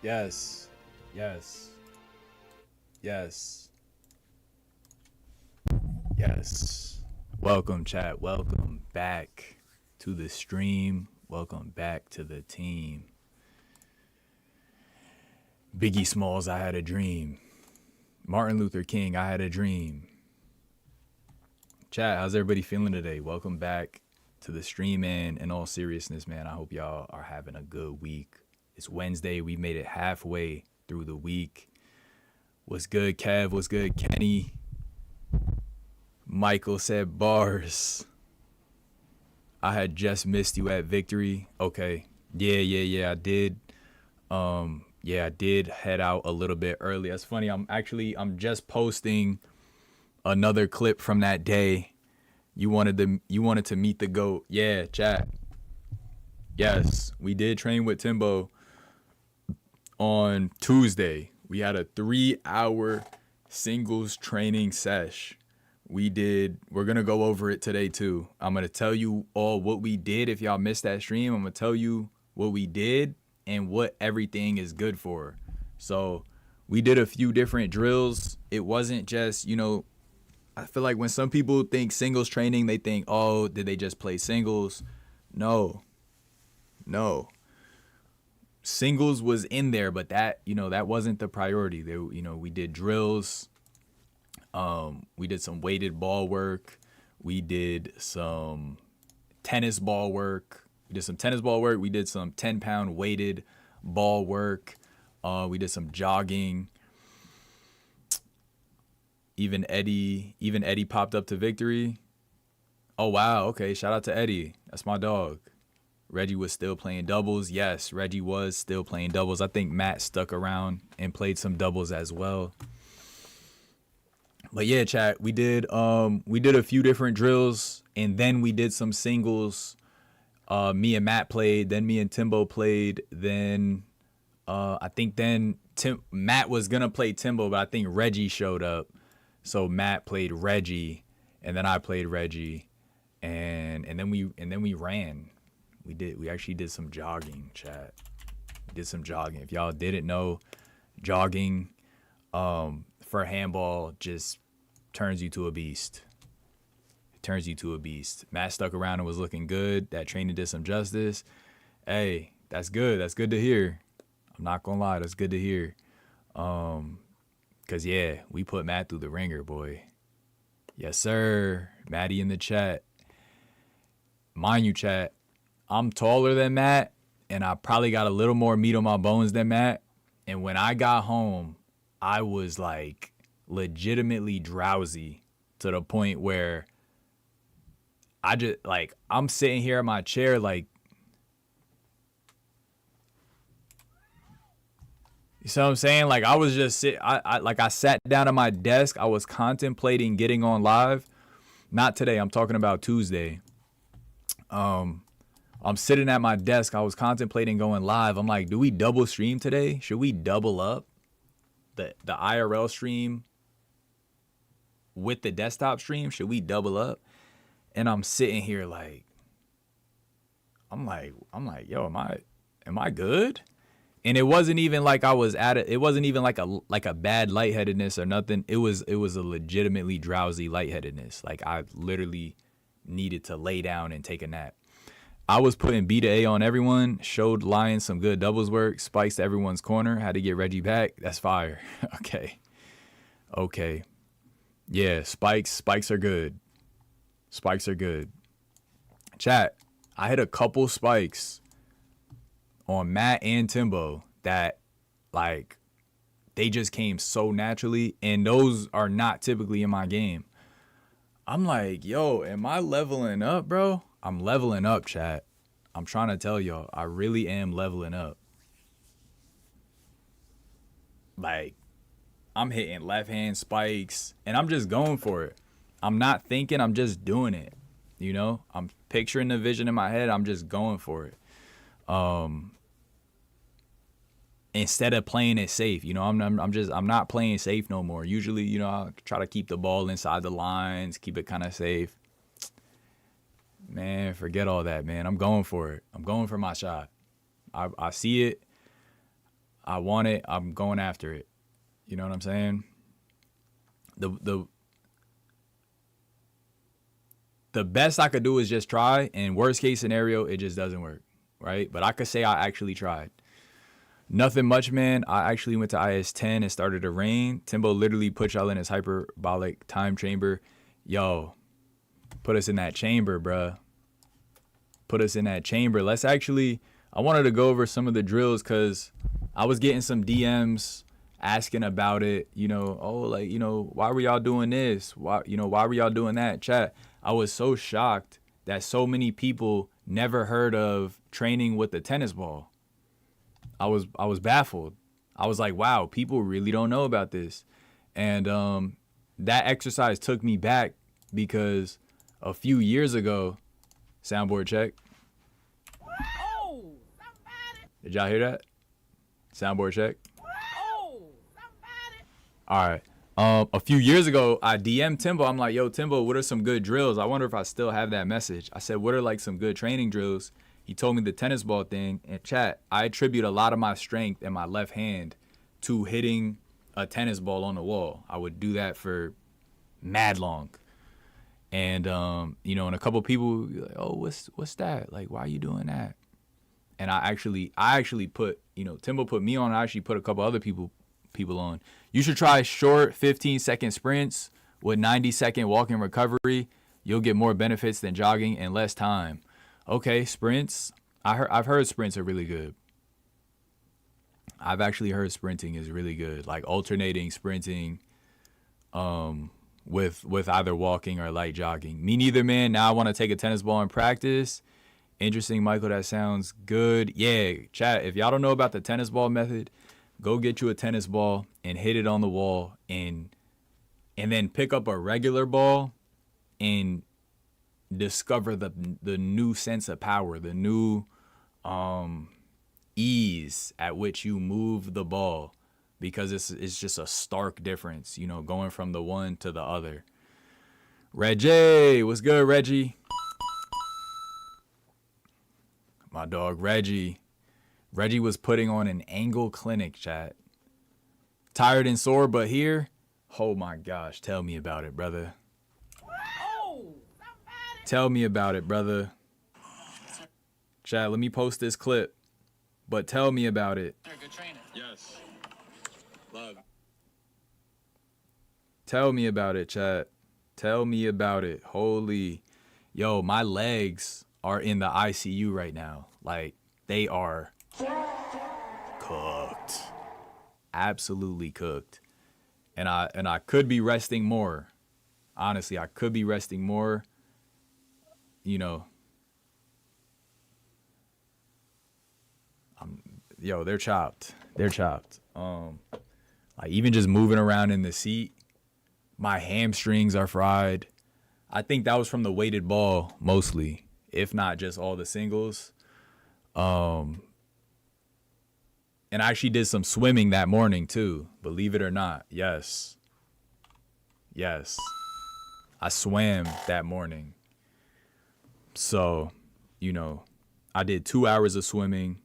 Yes. Yes. Yes. Yes. Welcome, chat. Welcome back to the stream. Welcome back to the team. Biggie Smalls, I had a dream. Martin Luther King, I had a dream. Chat, how's everybody feeling today? Welcome back to the stream, and in all seriousness, man, I hope y'all are having a good week. It's Wednesday. We made it halfway through the week. What's good, Kev? What's good, Kenny? Michael said bars. I had just missed you at Victory. Okay. Yeah, I did. I did head out a little bit early. That's funny. I'm just posting another clip from that day. You wanted to meet the GOAT. Yeah, chat. Yes, we did train with Timbo on Tuesday. We had a 3-hour singles training sesh. We're going to go over it today too. I'm going to tell you all what we did. If y'all missed that stream, I'm going to tell you what we did and what everything is good for. So we did a few different drills. It wasn't just, I feel like when some people think singles training, they think, oh, did they just play singles? No. Singles was in there, but that wasn't the priority. We did drills. We did some weighted ball work. We did some tennis ball work. We did some 10-pound weighted ball work. We did some jogging. Even Eddie popped up to Victory. Oh, wow. Okay. Shout out to Eddie. That's my dog. Reggie was still playing doubles. Yes, Reggie was still playing doubles. I think Matt stuck around and played some doubles as well. But yeah, chat, we did a few different drills, and then we did some singles. Me and Matt played, then me and Timbo played, then I think then Matt was gonna play Timbo, but I think Reggie showed up. So Matt played Reggie, and then I played Reggie, and then we ran. We actually did some jogging, chat. We did some jogging. If y'all didn't know, jogging for handball just turns you to a beast. It turns you to a beast. Matt stuck around and was looking good. That training did some justice. Hey, that's good. That's good to hear. I'm not gonna lie, that's good to hear. Cause yeah, we put Matt through the ringer, boy. Yes, sir. Maddie in the chat. Mind you, chat, I'm taller than Matt, and I probably got a little more meat on my bones than Matt. And when I got home, I was like legitimately drowsy to the point where I just I'm sitting here in my chair like, you see what I'm saying? Like I was just I sat down at my desk. I was contemplating getting on live. Not today. I'm talking about Tuesday. I'm sitting at my desk. I was contemplating going live. I'm like, do we double stream today? Should we double up the IRL stream with the desktop stream? Should we double up? And I'm sitting here like, I'm like, yo, am I good? And it wasn't even like I was at it. It wasn't even like a bad lightheadedness or nothing. It was a legitimately drowsy lightheadedness. Like I literally needed to lay down and take a nap. I was putting B to A on everyone, showed Lions some good doubles work, spikes to everyone's corner, had to get Reggie back. That's fire. Okay. Yeah, spikes are good. Spikes are good. Chat, I hit a couple spikes on Matt and Timbo that like they just came so naturally, and those are not typically in my game. I'm like, yo, am I leveling up, bro? I'm leveling up, chat. I'm trying to tell y'all, I really am leveling up. Like, I'm hitting left hand spikes, and I'm just going for it. I'm not thinking, I'm just doing it. I'm picturing the vision in my head. I'm just going for it. Instead of playing it safe, I'm not playing safe no more. Usually, I try to keep the ball inside the lines, keep it kind of safe. Man, forget all that, man. I'm going for it. I'm going for my shot. I see it. I want it. I'm going after it. You know what I'm saying? The best I could do is just try, and worst case scenario, it just doesn't work, right? But I could say I actually tried. Nothing much, man. I actually went to IS-10 and started to rain. Timbo literally put y'all in his hyperbolic time chamber. Yo, put us in that chamber, bruh. Put us in that chamber. Let's actually, I wanted to go over some of the drills because I was getting some DMs asking about it. You know, oh, like, you know, why were y'all doing this? Why were y'all doing that? Chat. I was so shocked that so many people never heard of training with the tennis ball. I was baffled. I was like, wow, people really don't know about this. And that exercise took me back because a few years ago, soundboard check. Oh, somebody. Did y'all hear that? Soundboard check. Oh, somebody. All right. A few years ago, I DM'd Timbo. I'm like, yo, Timbo, what are some good drills? I wonder if I still have that message. I said, what are like some good training drills? He told me the tennis ball thing. And chat, I attribute a lot of my strength in my left hand to hitting a tennis ball on the wall. I would do that for mad long. And, you know, and a couple people would be like, oh, what's that? Like, why are you doing that? And I actually put, you know, Timbo put me on. I actually put a couple other people on. You should try short 15-second sprints with 90-second walking recovery. You'll get more benefits than jogging in less time. Okay, sprints. I've heard sprints are really good. I've actually heard sprinting is really good, like alternating sprinting with either walking or light jogging. Me neither, man. Now I want to take a tennis ball and practice. Interesting, Michael. That sounds good. Yeah, chat. If y'all don't know about the tennis ball method, go get you a tennis ball and hit it on the wall and then pick up a regular ball and discover the new sense of power, the new ease at which you move the ball, because it's just a stark difference, you know, going from the one to the other. Reggie, what's good, Reggie? My dog, Reggie. Reggie was putting on an ankle clinic, chat. Tired and sore, but here, oh my gosh, tell me about it, brother. Oh, Tell me about it, brother. Chat, let me post this clip, but tell me about it. you're a good trainer. Yes. Love. Tell me about it, chat. Tell me about it. Holy, yo, my legs are in the ICU right now. Like, they are cooked. Absolutely cooked. And I could be resting more. Honestly, I could be resting more. You know, yo, they're chopped. They're chopped. Like even just moving around in the seat, my hamstrings are fried. I think that was from the weighted ball mostly, if not just all the singles. And I actually did some swimming that morning too, believe it or not. Yes. I swam that morning. So, you know, I did 2 hours of swimming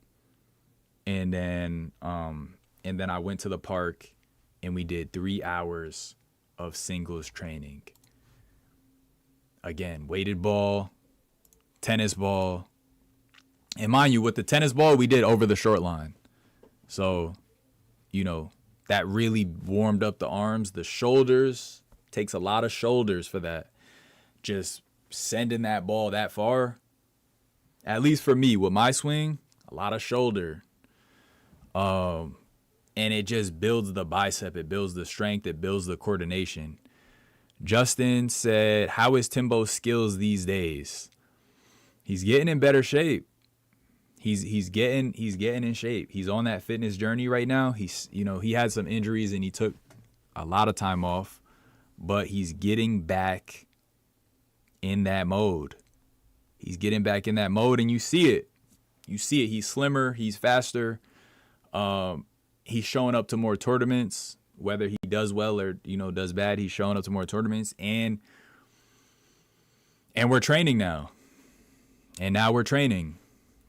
and then I went to the park and we did 3 hours of singles training. Again, weighted ball, tennis ball. And mind you, with the tennis ball, we did over the short line. So, you know, that really warmed up the arms, the shoulders. Takes a lot of shoulders for that. Just sending that ball that far, at least for me with my swing, a lot of shoulder. And it just builds the bicep, it builds the strength, it builds the coordination. Justin said, how is Timbo's skills these days? He's getting in better shape. He's getting in shape. He's on that fitness journey right now. He had some injuries and he took a lot of time off, but he's getting back in that mode. He's getting back in that mode and you see it. He's slimmer, he's faster. He's showing up to more tournaments, whether he does well or, does bad. He's showing up to more tournaments and we're training now. And now we're training.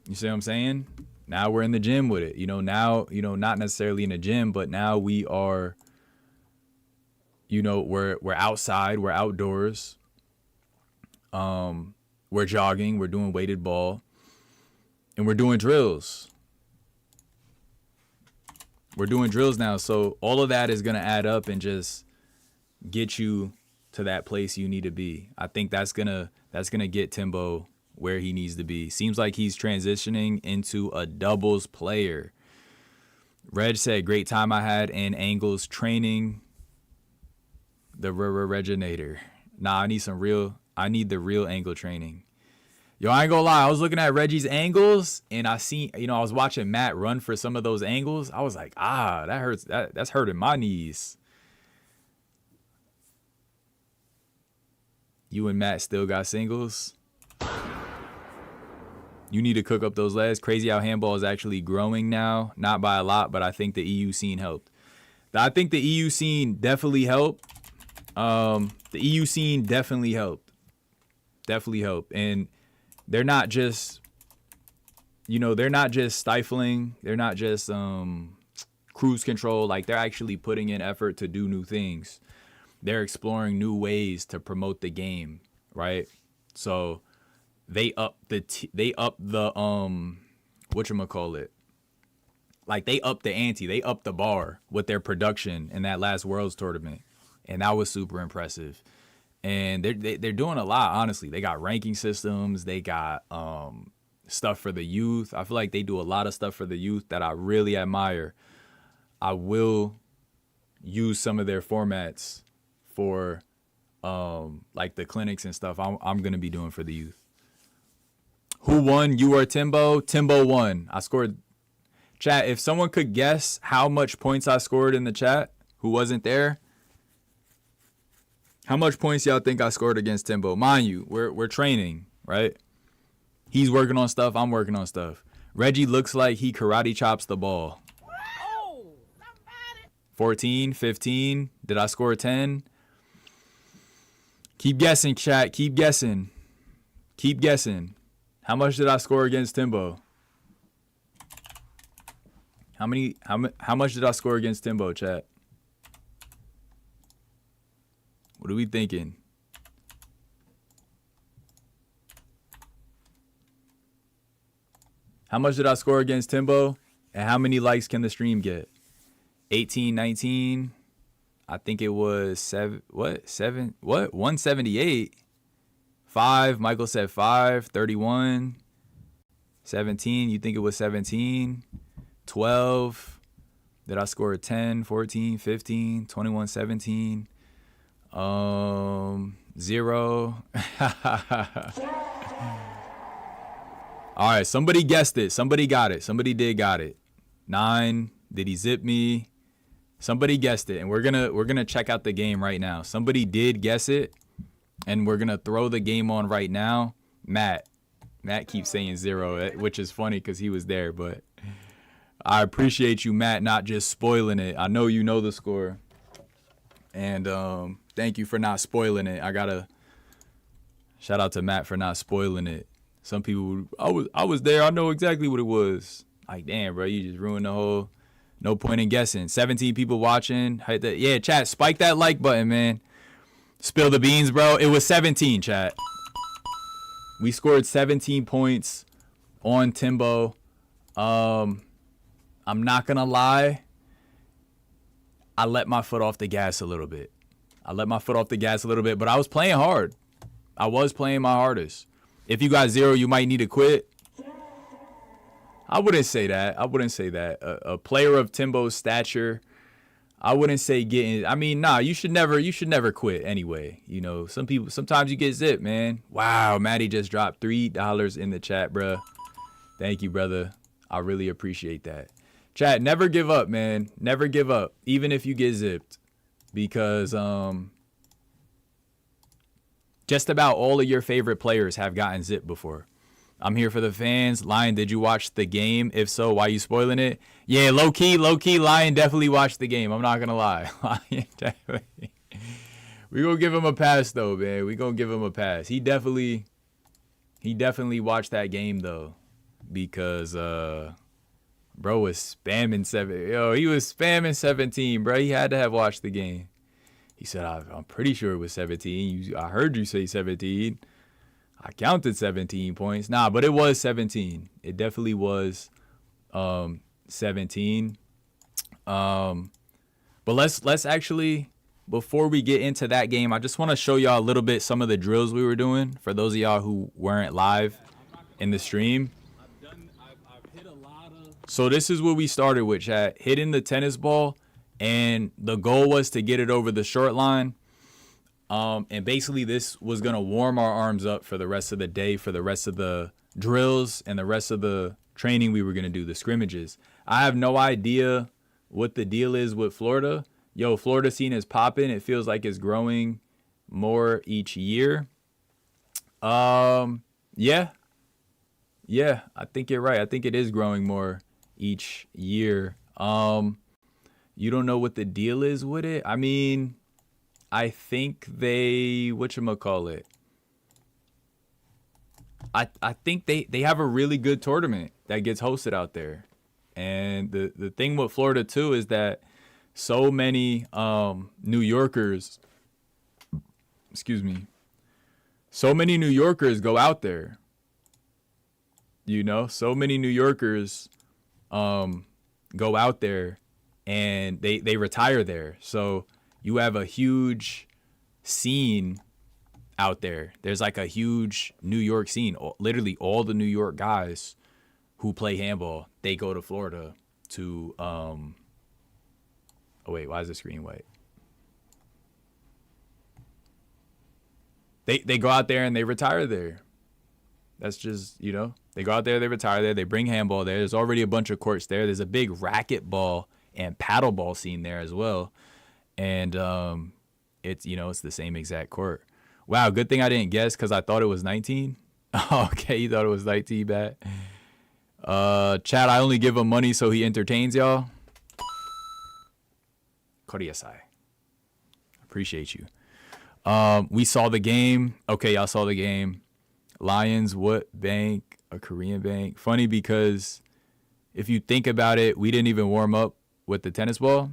You see what I'm saying? Now we're in the gym with it. Now, not necessarily in the gym, but now we are, we're outside, we're outdoors. We're jogging, we're doing weighted ball, and we're doing drills. We're doing drills now. So all of that is going to add up and just get you to that place you need to be. I think that's going to get Timbo where he needs to be. Seems like he's transitioning into a doubles player. Reg said, great time I had in angles training the Reginator. Nah, I need the real angle training. Yo, I ain't gonna lie. I was looking at Reggie's angles and I was watching Matt run for some of those angles. I was like, that hurts. That's hurting my knees. You and Matt still got singles. You need to cook up those legs. Crazy how handball is actually growing now. Not by a lot, but I think the EU scene helped. I think the EU scene definitely helped. The EU scene definitely helped. Definitely helped. And they're not just, they're not just stifling. They're not just cruise control. Like, they're actually putting in effort to do new things. They're exploring new ways to promote the game, right? So they up the whatchamacallit. Like, they up the ante. They up the bar with their production in that last Worlds tournament. And that was super impressive. And they're doing a lot, honestly. They got ranking systems. They got stuff for the youth. I feel like they do a lot of stuff for the youth that I really admire. I will use some of their formats for like the clinics and stuff I'm going to be doing for the youth. Who won? You or Timbo? Timbo won. I scored. Chat, if someone could guess how much points I scored in the chat who wasn't there, how much points y'all think I scored against Timbo? Mind you, we're training, right? He's working on stuff. I'm working on stuff. Reggie looks like he karate chops the ball. Oh, somebody. 14, 15. Did I score 10? Keep guessing, chat. Keep guessing. Keep guessing. How much did I score against Timbo? How much did I score against Timbo, chat? What are we thinking? How much did I score against Timbo? And how many likes can the stream get? 18, 19. I think it was 178. 5. Michael said 5. 31. 17. You think it was 17? 12. Did I score 10, 14, 15, 21, 17? 0. All right, somebody guessed it. Somebody got it. Somebody did got it. 9. Did he zip me? Somebody guessed it, and we're gonna check out the game right now. Somebody did guess it, and we're gonna throw the game on right now. Matt keeps saying 0, which is funny because he was there, but I appreciate you, Matt, not just spoiling it. I know you know the score, and thank you for not spoiling it. I gotta shout out to Matt for not spoiling it. Some people, I was there. I know exactly what it was. Like, damn, bro, you just ruined the whole. No point in guessing. 17 people watching. Yeah, chat, spike that like button, man. Spill the beans, bro. It was 17, chat. We scored 17 points on Timbo. I'm not gonna lie. I let my foot off the gas a little bit. But I was playing hard. I was playing my hardest. If you got 0, you might need to quit. I wouldn't say that. A player of Timbo's stature, I wouldn't say getting. I mean, nah. You should never quit anyway. You know, sometimes you get zipped, man. Wow, Maddie just dropped $3 in the chat, bruh. Thank you, brother. I really appreciate that. Chat, never give up, man. Never give up, even if you get zipped, because just about all of your favorite players have gotten zipped before. I'm here for the fans. Lion, did you watch the game? If so, why you spoiling it? Yeah, low key, Lion definitely watched the game. I'm not going to lie. Lion definitely. We going to give him a pass, though, man. We going to give him a pass. He definitely watched that game, though, because Bro was spamming 7. Yo, he was spamming 17, bro. He had to have watched the game. He said, I'm pretty sure it was 17. I heard you say 17. I counted 17 points. Nah, but it was 17. It definitely was 17. But let's actually, before we get into that game, I just want to show y'all a little bit some of the drills we were doing for those of y'all who weren't live in the stream. So this is what we started with, chat. Hitting the tennis ball, and the goal was to get it over the short line. And basically this was going to warm our arms up for the rest of the day, for the rest of the drills and the rest of the training we were going to do, the scrimmages. I have no idea what the deal is with Florida. Yo, Florida scene is popping. It feels like it's growing more each year. Yeah, I think you're right. I think it is growing more each year. You don't know what the deal is with it? I mean, I think they, whatchamacallit? I think they have a really good tournament that gets hosted out there. And the thing with Florida too is that so many New Yorkers, so many New Yorkers go out there. You know, so many New Yorkers go out there and they retire there. So you have a huge scene out there. There's like a huge New York scene. Literally all the New York guys who play handball, they go to Florida to oh wait, why is the screen white? They go out there and they retire there. That's just, you know, they go out there, they retire there, they bring handball there. There's already a bunch of courts there. There's a big racquetball and paddleball scene there as well. And it's, you know, it's the same exact court. Wow, good thing I didn't guess because I thought it was 19. Okay, you thought it was 19, Bat. Chad, I only give him money so he entertains y'all. Koriyasai. Appreciate you. We saw the game. Okay, y'all saw the game. Lions, what bank? A Korean bank. Funny because if you think about it, we didn't even warm up with the tennis ball.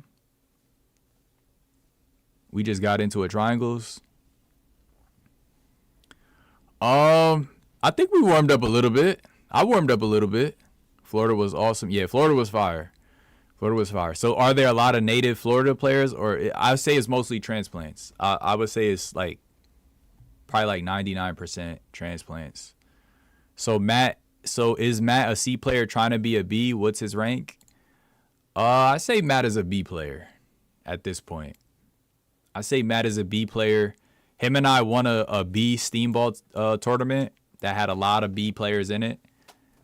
We just got into it triangles. I think we warmed up a little bit. I warmed up a little bit. Florida was awesome. Yeah, Florida was fire. Florida was fire. So are there a lot of native Florida players? Or I would say it's mostly transplants. I would say it's like probably like 99% transplants. So is Matt a C player trying to be a B? What's his rank? I say Matt is a B player at this point. I say Matt is a B player. Him and I won a B Steamball tournament that had a lot of B players in it.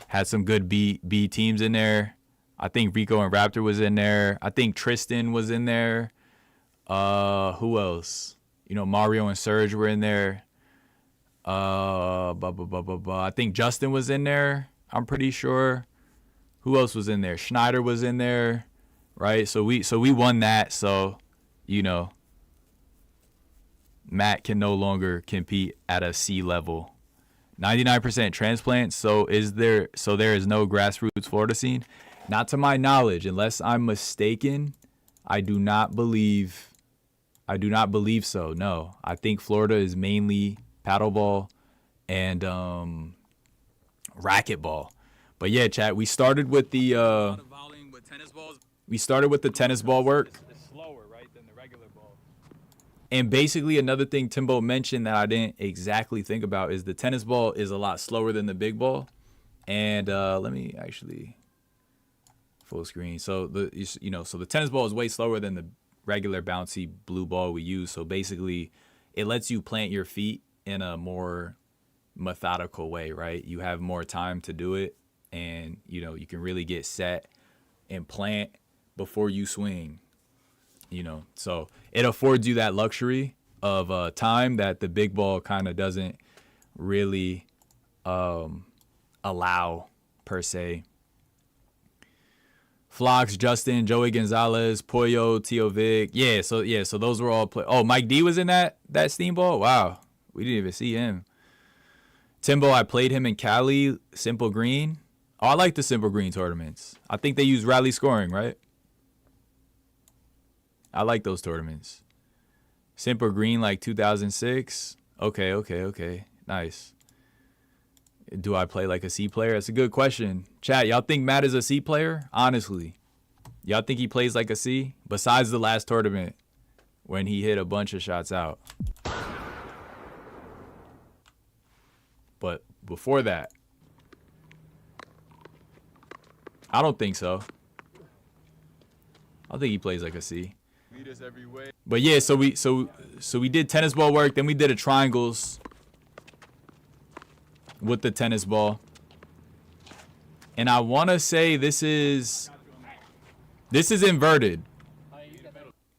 Had some good B teams in there. I think Rico and Raptor was in there. I think Tristan was in there. Who else? You know, Mario and Serge were in there. I think Justin was in there. I'm pretty sure. Who else was in there? Schneider was in there, right? So we won that. So, you know, Matt can no longer compete at a C level. 99% transplants. So there is no grassroots Florida scene? Not to my knowledge, unless I'm mistaken. I do not believe so. No, I think Florida is mainly paddleball and racquetball. But yeah, chat, we started with the tennis ball work. It's slower, right, than the regular ball. And basically another thing Timbo mentioned that I didn't exactly think about is the tennis ball is a lot slower than the big ball. And let me actually full screen. So the tennis ball is way slower than the regular bouncy blue ball we use. So basically it lets you plant your feet in a more methodical way, right? You have more time to do it, and you know you can really get set and plant before you swing, you know. So it affords you that luxury of time that the big ball kind of doesn't really allow per se. Flox, Justin, Joey Gonzalez, Pollo, Tio Vic. Yeah, so those were all Oh, Mike D was in that Steamball? Wow. We didn't even see him. Timbo, I played him in Cali, Simple Green. Oh, I like the Simple Green tournaments. I think they use rally scoring, right? I like those tournaments. Simple Green like 2006. Okay. Nice. Do I play like a C player? That's a good question. Chat, y'all think Matt is a C player? Honestly. Y'all think he plays like a C? Besides the last tournament when he hit a bunch of shots out. But before that, I don't think so. I think he plays like a C. But yeah, so we did tennis ball work, then we did a triangles with the tennis ball. And I want to say this is inverted.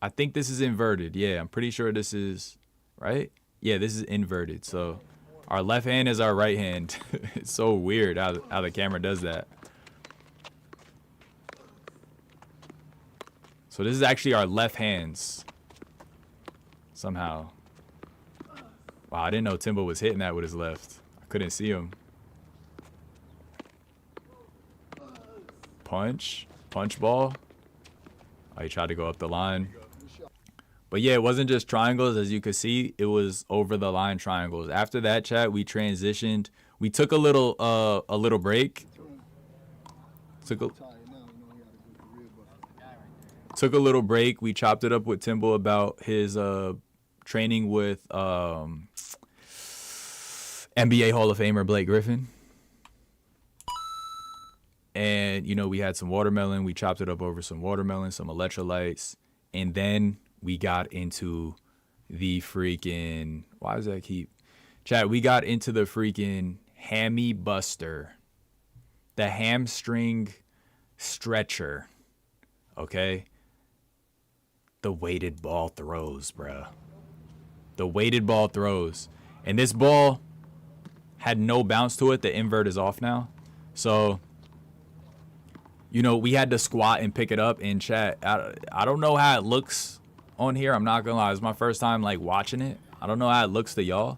I think this is inverted. Yeah, I'm pretty sure this is, right? Yeah, this is inverted. So our left hand is our right hand. It's so weird how the camera does that. So this is actually our left hands. Somehow. Wow, I didn't know Timbo was hitting that with his left. I couldn't see him. Punch ball. Oh, he tried to go up the line. But yeah, it wasn't just triangles, as you could see. It was over the line triangles. After that, chat, we transitioned. We took a little break. Took a little break. We chopped it up with Timbo about his training with NBA Hall of Famer Blake Griffin. And, you know, we had some watermelon. We chopped it up over some watermelon, some electrolytes. And then we got into the freaking... Why does that keep... Chat, we got into the freaking hammy buster. The hamstring stretcher. Okay? The weighted ball throws, bruh. The weighted ball throws. And this ball had no bounce to it. The invert is off now. So... You know, we had to squat and pick it up in chat. I don't know how it looks on here. I'm not gonna lie. It's my first time like watching it. I don't know how it looks to y'all.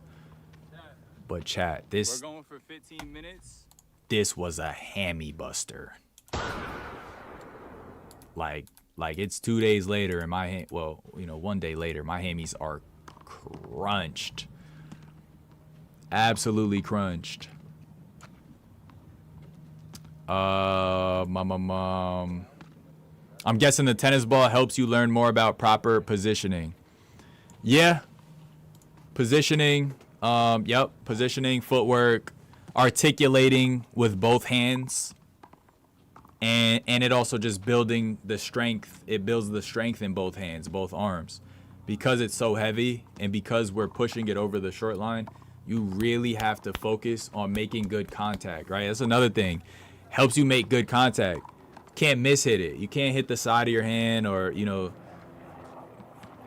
But chat, this We're going for 15 minutes. This was a hammy buster. Like it's 2 days later and my hand, well, you know, 1 day later, my hammies are crunched. Absolutely crunched. I'm guessing the tennis ball helps you learn more about proper positioning. Yeah. Positioning. Yep. Positioning, footwork, articulating with both hands. And it also just building the strength. It builds the strength in both hands, both arms. Because it's so heavy and because we're pushing it over the short line, you really have to focus on making good contact, right? That's another thing. Helps you make good contact. Can't miss hit it. You can't hit the side of your hand or, you know,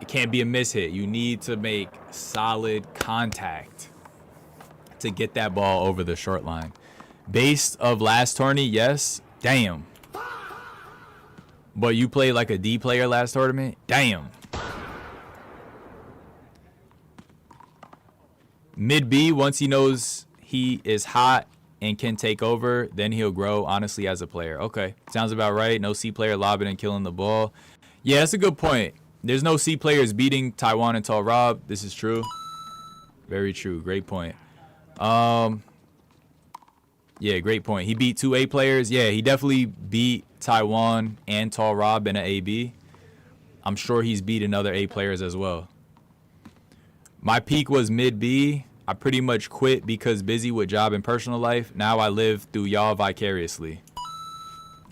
it can't be a miss hit. You need to make solid contact to get that ball over the short line. Base of last tourney, yes. Damn. But you played like a D player last tournament? Damn. Mid B, once he knows he is hot and can take over, then he'll grow, honestly, as a player. Okay, sounds about right. No C player lobbing and killing the ball. Yeah, that's a good point. There's no C players beating Taiwan and Tall Rob. This is true. Very true. Great point. Yeah, great point. He beat 2 A players. Yeah, he definitely beat Taiwan and Tall Rob in an AB. I'm sure he's beaten other A players as well. My peak was mid B. I pretty much quit because busy with job and personal life. Now I live through y'all vicariously.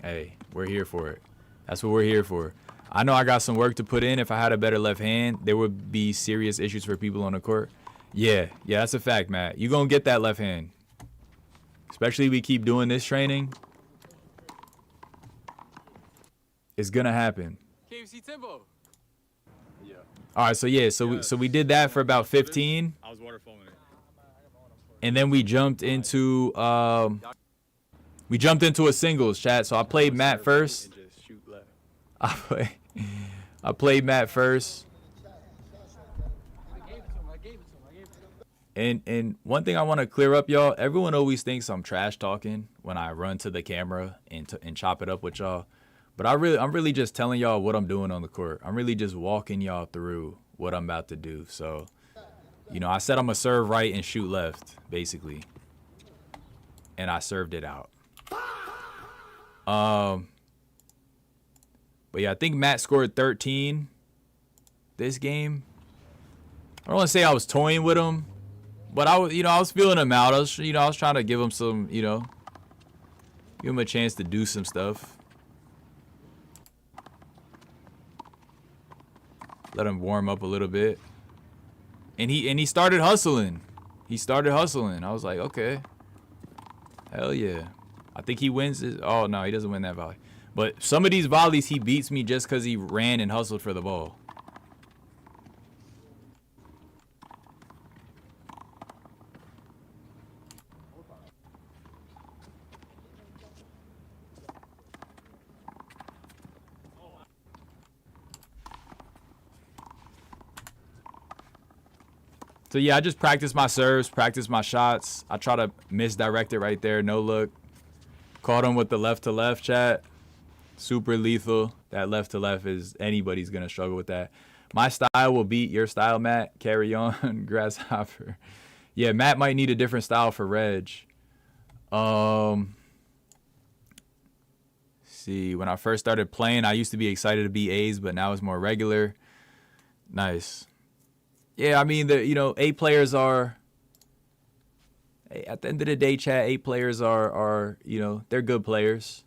Hey, we're here for it. That's what we're here for. I know I got some work to put in. If I had a better left hand, there would be serious issues for people on the court. Yeah, that's a fact, Matt. You gonna get that left hand. Especially if we keep doing this training. It's gonna happen. KFC Timbo. Yeah. All right, so yeah, so we did that for about 15. I was waterfalling it. And then we jumped into a singles, chat. So I played Matt first. I played Matt first. And one thing I want to clear up, y'all. Everyone always thinks I'm trash talking when I run to the camera and chop it up with y'all. But I'm really just telling y'all what I'm doing on the court. I'm really just walking y'all through what I'm about to do. So, you know, I said I'm gonna serve right and shoot left, basically. And I served it out. But yeah, I think Matt scored 13 this game. I don't want to say I was toying with him, but I was feeling him out. I was trying to give him some, give him a chance to do some stuff. Let him warm up a little bit. And he started hustling. I was like, okay. Hell yeah. I think he wins this. Oh, no, he doesn't win that volley. But some of these volleys, he beats me just because he ran and hustled for the ball. So, yeah, I just practice my serves, practice my shots. I try to misdirect it right there. No look. Caught him with the left to left, chat. Super lethal. That left to left is anybody's going to struggle with that. My style will beat your style, Matt. Carry on, Grasshopper. Yeah, Matt might need a different style for Reg. See, when I first started playing, I used to be excited to be A's, but now it's more regular. Nice. Yeah, I mean, A players are, at the end of the day, chat, A players are they're good players,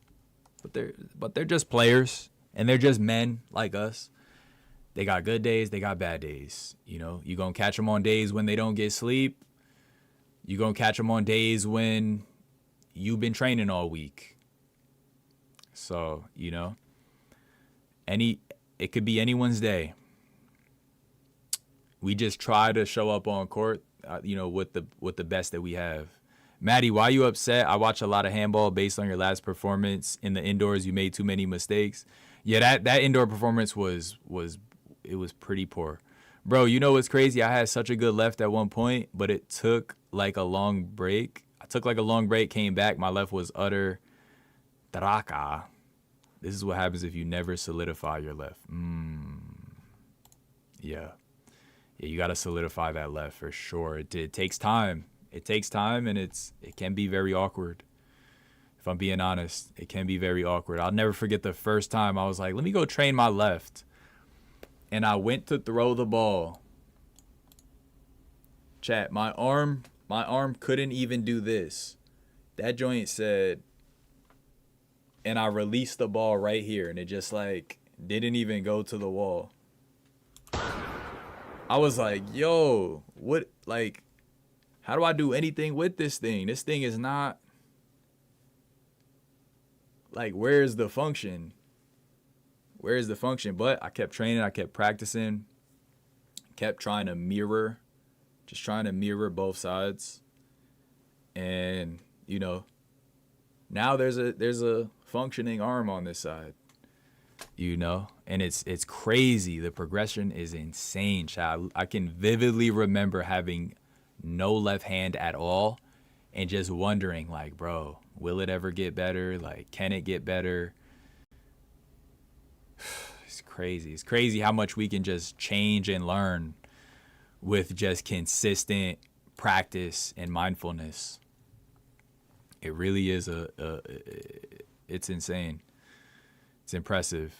but they're just players, and they're just men like us. They got good days, they got bad days. You're going to catch them on days when they don't get sleep. You're going to catch them on days when you've been training all week. So, it could be anyone's day. We just try to show up on court, with the best that we have. Maddie, why are you upset? I watch a lot of handball based on your last performance in the indoors. You made too many mistakes. Yeah, that indoor performance was pretty poor. Bro, you know what's crazy? I had such a good left at one point, but it took like a long break. I took like a long break, came back. My left was utter traca. This is what happens if you never solidify your left. Yeah. Yeah, you got to solidify that left for sure. It takes time. It takes time, and it can be very awkward. If I'm being honest, it can be very awkward. I'll never forget the first time I was like, let me go train my left. And I went to throw the ball. Chat, my arm couldn't even do this. That joint said, and I released the ball right here, and it just didn't even go to the wall. I was like, yo, what, how do I do anything with this thing? This thing is not, where's the function? Where's the function? But I kept training, I kept practicing, kept trying to mirror, just trying to mirror both sides. And, now there's a functioning arm on this side. And it's crazy. The progression is insane, child. I can vividly remember having no left hand at all and just wondering, bro, will it ever get better? Can it get better? It's crazy. It's crazy how much we can just change and learn with just consistent practice and mindfulness. It really is it's insane. It's impressive.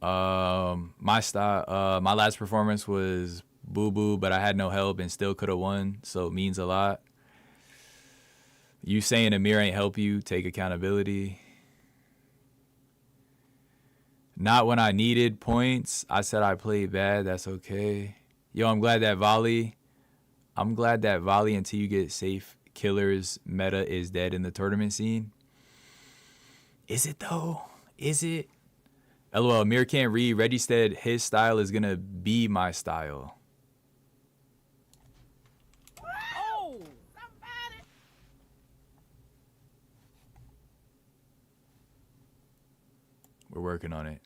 My style, my last performance was boo-boo, but I had no help and still could have won, so it means a lot. You saying Amir ain't help you take accountability. Not when I needed points. I said I played bad. That's okay. Yo, I'm glad that volley until you get safe killers meta is dead in the tournament scene. Is it though? Is it? LOL, Amir can't read. Reggie said his style is going to be my style. Oh, somebody. We're working on it.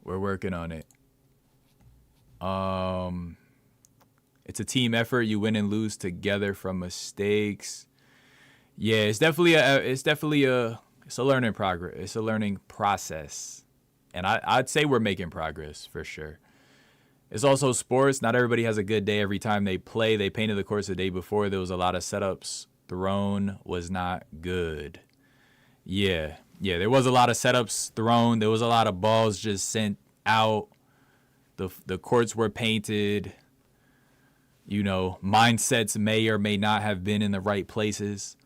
We're working on it. It's a team effort. You win and lose together from mistakes. Yeah, it's definitely a learning progress. It's a learning process. And I'd say we're making progress for sure. It's also sports. Not everybody has a good day every time they play. They painted the course the day before. There was a lot of setups. Thrown was not good. Yeah, there was a lot of setups thrown. There was a lot of balls just sent out. The courts were painted. You know, mindsets may or may not have been in the right places.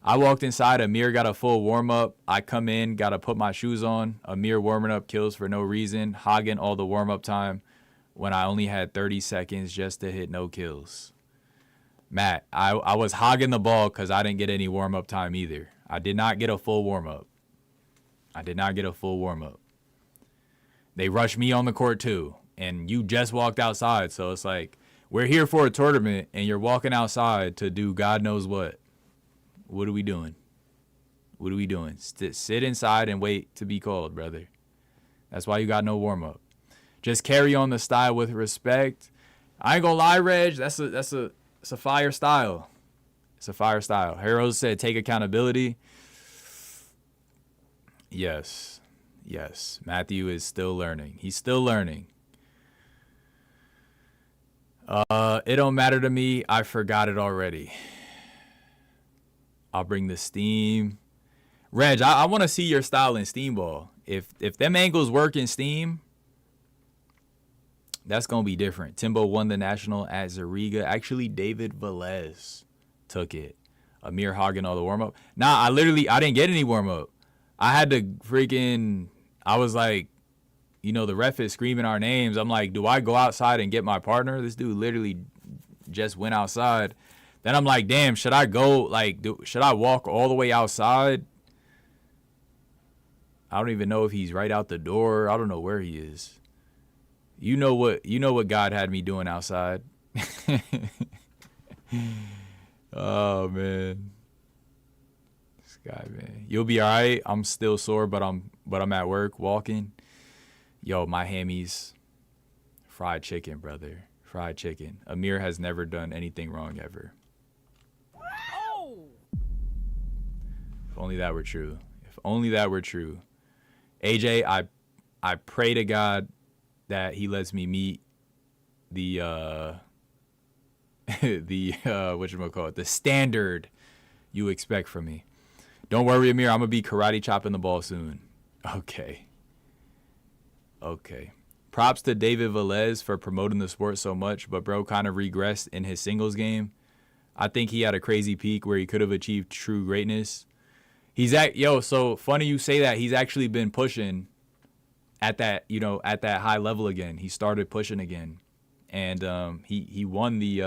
I walked inside. Amir got a full warm-up. I come in, got to put my shoes on. Amir warming up kills for no reason. Hogging all the warm-up time when I only had 30 seconds just to hit no kills. Matt, I was hogging the ball because I didn't get any warm-up time either. I did not get a full warm-up. They rushed me on the court too. And you just walked outside. So it's like, we're here for a tournament and you're walking outside to do God knows what. What are we doing? Sit inside and wait to be called, brother. That's why you got no warm-up. Just carry on the style with respect. I ain't gonna lie, Reg. That's a fire style. It's a fire style. Heroes said take accountability. Yes. Matthew is still learning. He's still learning. It don't matter to me. I forgot it already. I'll bring the steam. Reg, I want to see your style in Steam Ball. If them angles work in Steam, that's going to be different. Timbo won the national at Zariga. Actually, David Velez took it. Amir hogging all the warm-up. Nah, I didn't get any warm-up. I had to I was like, you know, the ref is screaming our names. I'm like, do I go outside and get my partner? This dude literally just went outside. Then I'm like, damn, should I go, should I walk all the way outside? I don't even know if he's right out the door. I don't know where he is. You know what God had me doing outside. Oh, man. This guy, man. You'll be all right. I'm still sore, but I'm at work walking. Yo, my hammies. Fried chicken, brother. Fried chicken. Amir has never done anything wrong ever. Oh! If only that were true. AJ, I pray to God that he lets me meet the the standard you expect from me. Don't worry, Amir, I'm gonna be karate chopping the ball soon. Okay. Props to David Velez for promoting the sport so much, but bro kind of regressed in his singles game. I think he had a crazy peak where he could have achieved true greatness. So funny you say that. He's actually been pushing at that high level again. He started pushing again. And he won the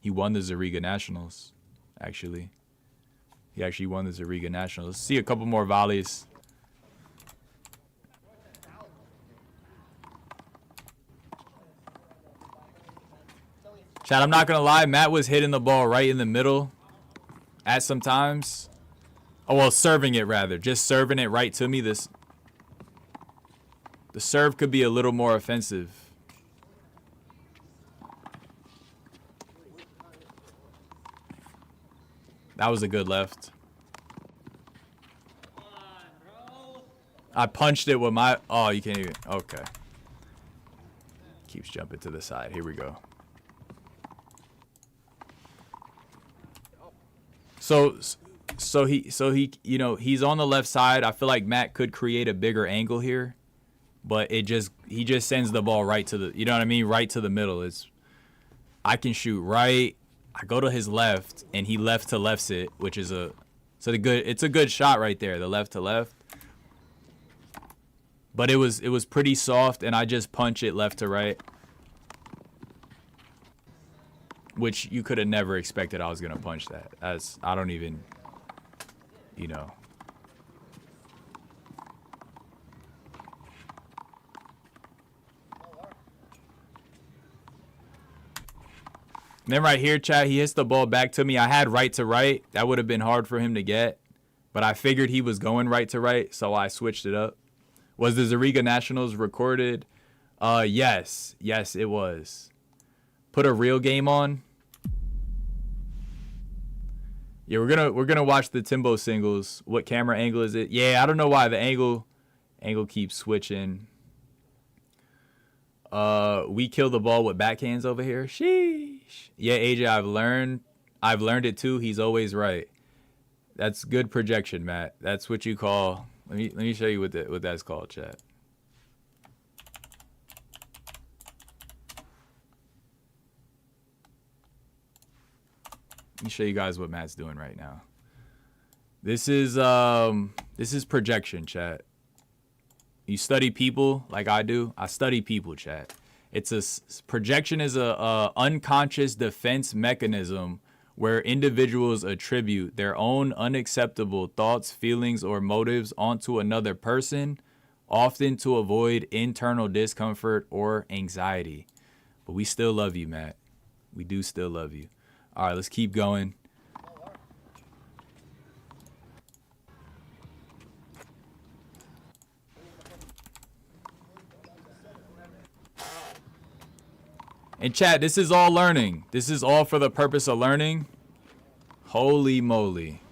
Zariga Nationals, actually. He actually won the Zariga Nationals. Let's see a couple more volleys. Chad, I'm not going to lie. Matt was hitting the ball right in the middle at some times. Oh, well, serving it rather. Just serving it right to me. The serve could be a little more offensive. That was a good left. I punched it with my... Oh, you can't even... Okay. Keeps jumping to the side. Here we go. So he, you know, he's on the left side. I feel like Matt could create a bigger angle here, but he just sends the ball right to the, you know what I mean, right to the middle. I can shoot right. I go to his left, and he left to lefts it, which is it's a good shot right there, the left to left. But it was pretty soft, and I just punch it left to right, which you could have never expected I was gonna punch that. I don't even, you know. And then right here, Chad, he hits the ball back to me. I had right to right. That would have been hard for him to get, but I figured he was going right to right, so I switched it up. Was the Zariga Nationals recorded? Yes, it was. put a real game on. Yeah, we're gonna watch the Timbo singles. What camera angle is it? Yeah, I don't know why the angle keeps switching. We kill the ball with backhands over here. Sheesh. Yeah, AJ, I've learned it too. He's always right. That's good projection, Matt. That's what you call. Let me show you what that's called, chat. Let me show you guys what Matt's doing right now. This is projection, chat. You study people like I do. I study people, chat. Projection is a unconscious defense mechanism where individuals attribute their own unacceptable thoughts, feelings, or motives onto another person, often to avoid internal discomfort or anxiety. But we still love you, Matt. We do still love you. All right, let's keep going. And chat, this is all learning. This is all for the purpose of learning. Holy moly.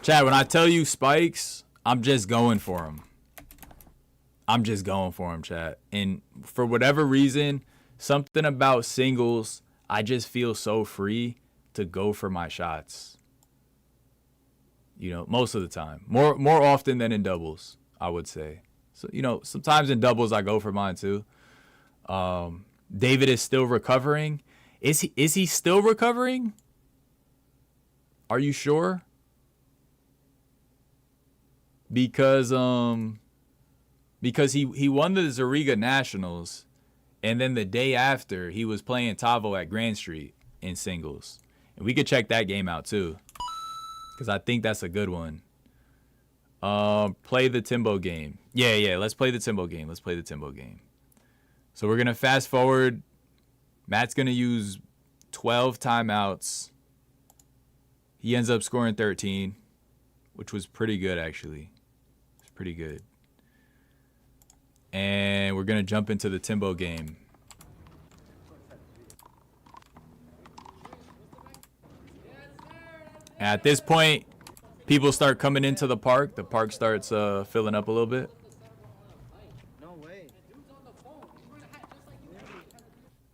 Chat, when I tell you spikes, I'm just going for them. I'm just going for them, chat. And for whatever reason, something about singles, I just feel so free to go for my shots. You know, most of the time. More often than in doubles, I would say. So, you know, sometimes in doubles I go for mine too. David is still recovering. Is he still recovering? Are you sure? Because he won the Zariga Nationals, and then the day after he was playing Tavo at Grand Street in singles. And we could check that game out too, because I think that's a good one. Play the Timbo game. Yeah, let's play the Timbo game. Let's play the Timbo game. So we're going to fast forward. Matt's going to use 12 timeouts. He ends up scoring 13, which was pretty good, actually. It's pretty good. And we're going to jump into the Timbo game. At this point, people start coming into the park. The park starts filling up a little bit.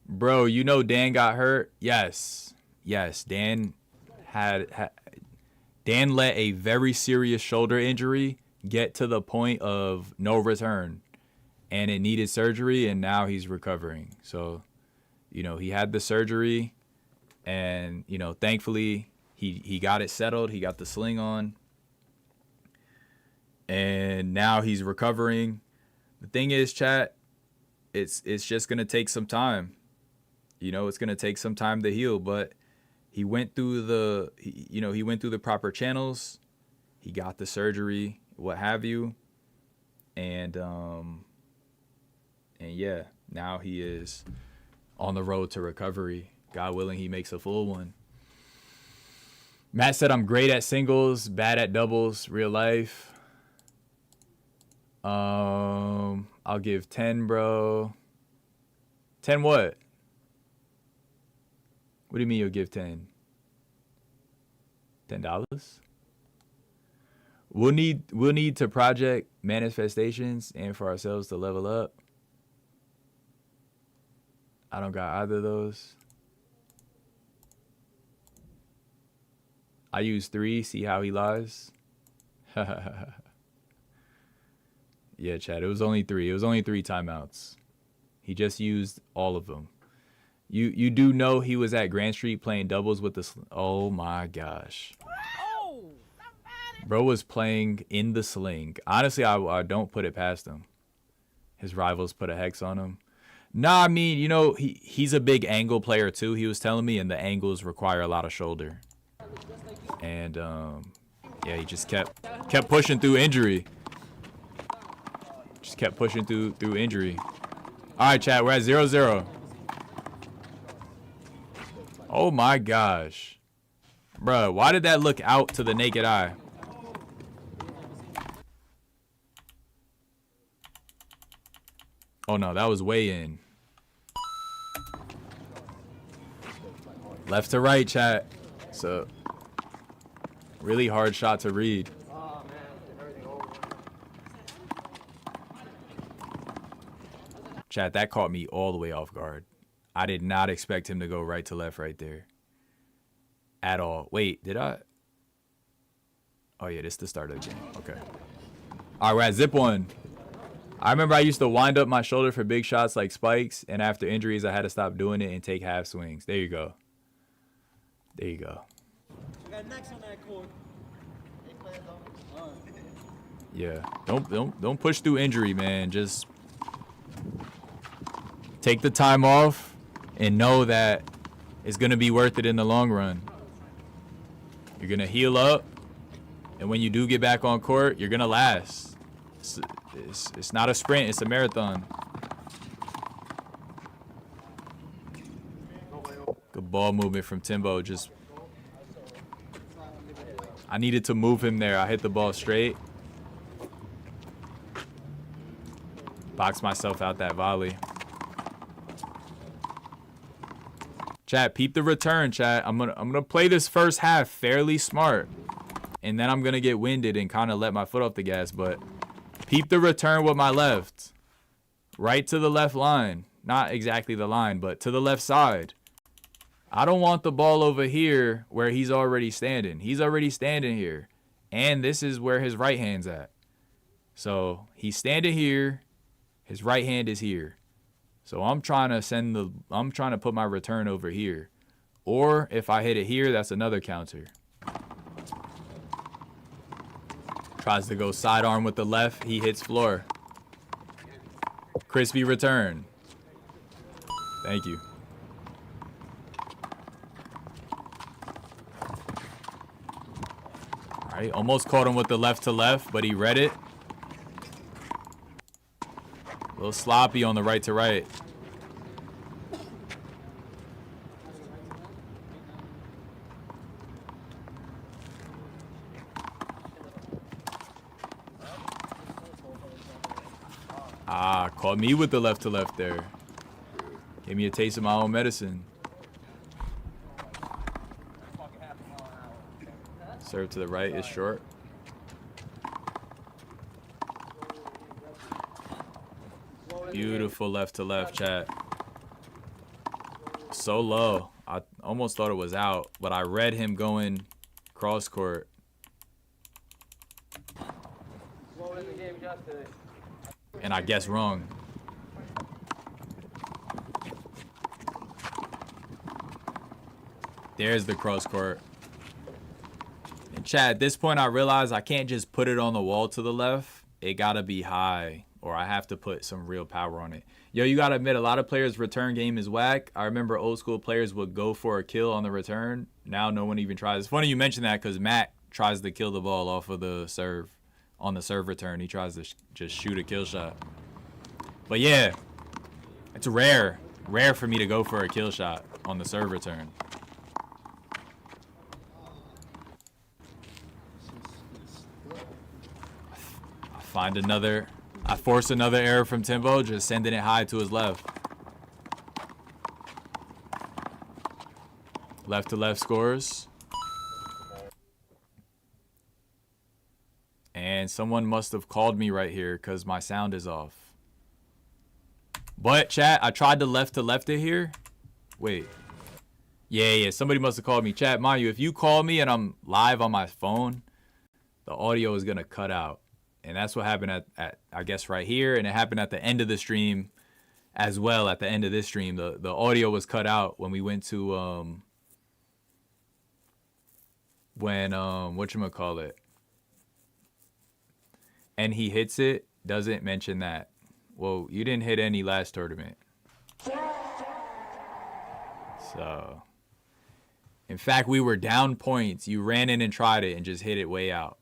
Bro, you know Dan got hurt? Yes. Dan Dan let a very serious shoulder injury get to the point of no return. And it needed surgery, and now he's recovering. So, you know, he had the surgery, and, you know, thankfully he got it settled. He got the sling on. And now he's recovering. The thing is, chat, it's just going to take some time. You know, it's going to take some time to heal, but he went through he went through the proper channels. He got the surgery, what have you. And yeah, now he is on the road to recovery. God willing, he makes a full one. Matt said, I'm great at singles, bad at doubles, real life. I'll give 10, bro. 10 what? What do you mean you'll give 10? $10? We'll need to project manifestations and for ourselves to level up. I don't got either of those. I use 3, see how he lies. Yeah, Chad, it was only 3. It was only 3 timeouts. He just used all of them. You do know he was at Grand Street playing doubles with the... Oh, my gosh. Oh! Bro was playing in the sling. Honestly, I don't put it past him. His rivals put a hex on him. Nah, I mean, you know, he's a big angle player, too. He was telling me, and the angles require a lot of shoulder. And, yeah, he just kept pushing through injury. Just kept pushing through injury. All right, chat, we're at 0-0. Oh my gosh. Bruh, why did that look out to the naked eye? Oh no, that was way in. Left to right, chat. So really hard shot to read. Chat, that caught me all the way off guard. I did not expect him to go right to left right there. At all. Wait, did I? Oh, yeah, this is the start of the game. Okay. All right, we're at zip one. I remember I used to wind up my shoulder for big shots like spikes, and after injuries, I had to stop doing it and take half swings. There you go. There you go. Yeah, don't push through injury, man. Just take the time off and know that it's gonna be worth it in the long run. You're gonna heal up, and when you do get back on court, you're gonna last. It's not a sprint, it's a marathon. Good ball movement from Timbo. Just I needed to move him there. I hit the ball straight. Box myself out that volley. Chat, peep the return, chat. I'm gonna play this first half fairly smart, and then I'm gonna get winded and kind of let my foot off the gas. But peep the return with my left, right to the left line. Not exactly the line, but to the left side. I don't want the ball over here where he's already standing. He's already standing here, and this is where his right hand's at. So he's standing here. His right hand is here. So I'm trying to put my return over here. Or if I hit it here, that's another counter. Tries to go sidearm with the left. He hits floor. Crispy return. Thank you. All right, almost caught him with the left to left, but he read it. A little sloppy on the right to right. Ah, caught me with the left to left there. Gave me a taste of my own medicine. Serve to the right is short. Beautiful left to left, chat. So low. I almost thought it was out, but I read him going cross court. And I guess wrong. There's the cross court. And chat, at this point I realize I can't just put it on the wall to the left. It gotta be high, or I have to put some real power on it. Yo, you gotta admit, a lot of players' return game is whack. I remember old school players would go for a kill on the return. Now no one even tries. It's funny you mention that because Matt tries to kill the ball off of the serve. On the serve return, he tries to just shoot a kill shot. But yeah, it's rare for me to go for a kill shot on the serve return. I force another error from Timbo, just sending it high to his left. Left to left scores. And someone must have called me right here because my sound is off. But chat, I tried to left it here. Wait. Yeah, somebody must have called me. Chat, mind you, if you call me and I'm live on my phone, the audio is going to cut out. And that's what happened at I guess right here, and it happened at the end of the stream as well. At the end of this stream, the audio was cut out when we went to whatchamacallit. And he hits it, doesn't mention that. Well, you didn't hit any last tournament. So, in fact, we were down points. You ran in and tried it and just hit it way out.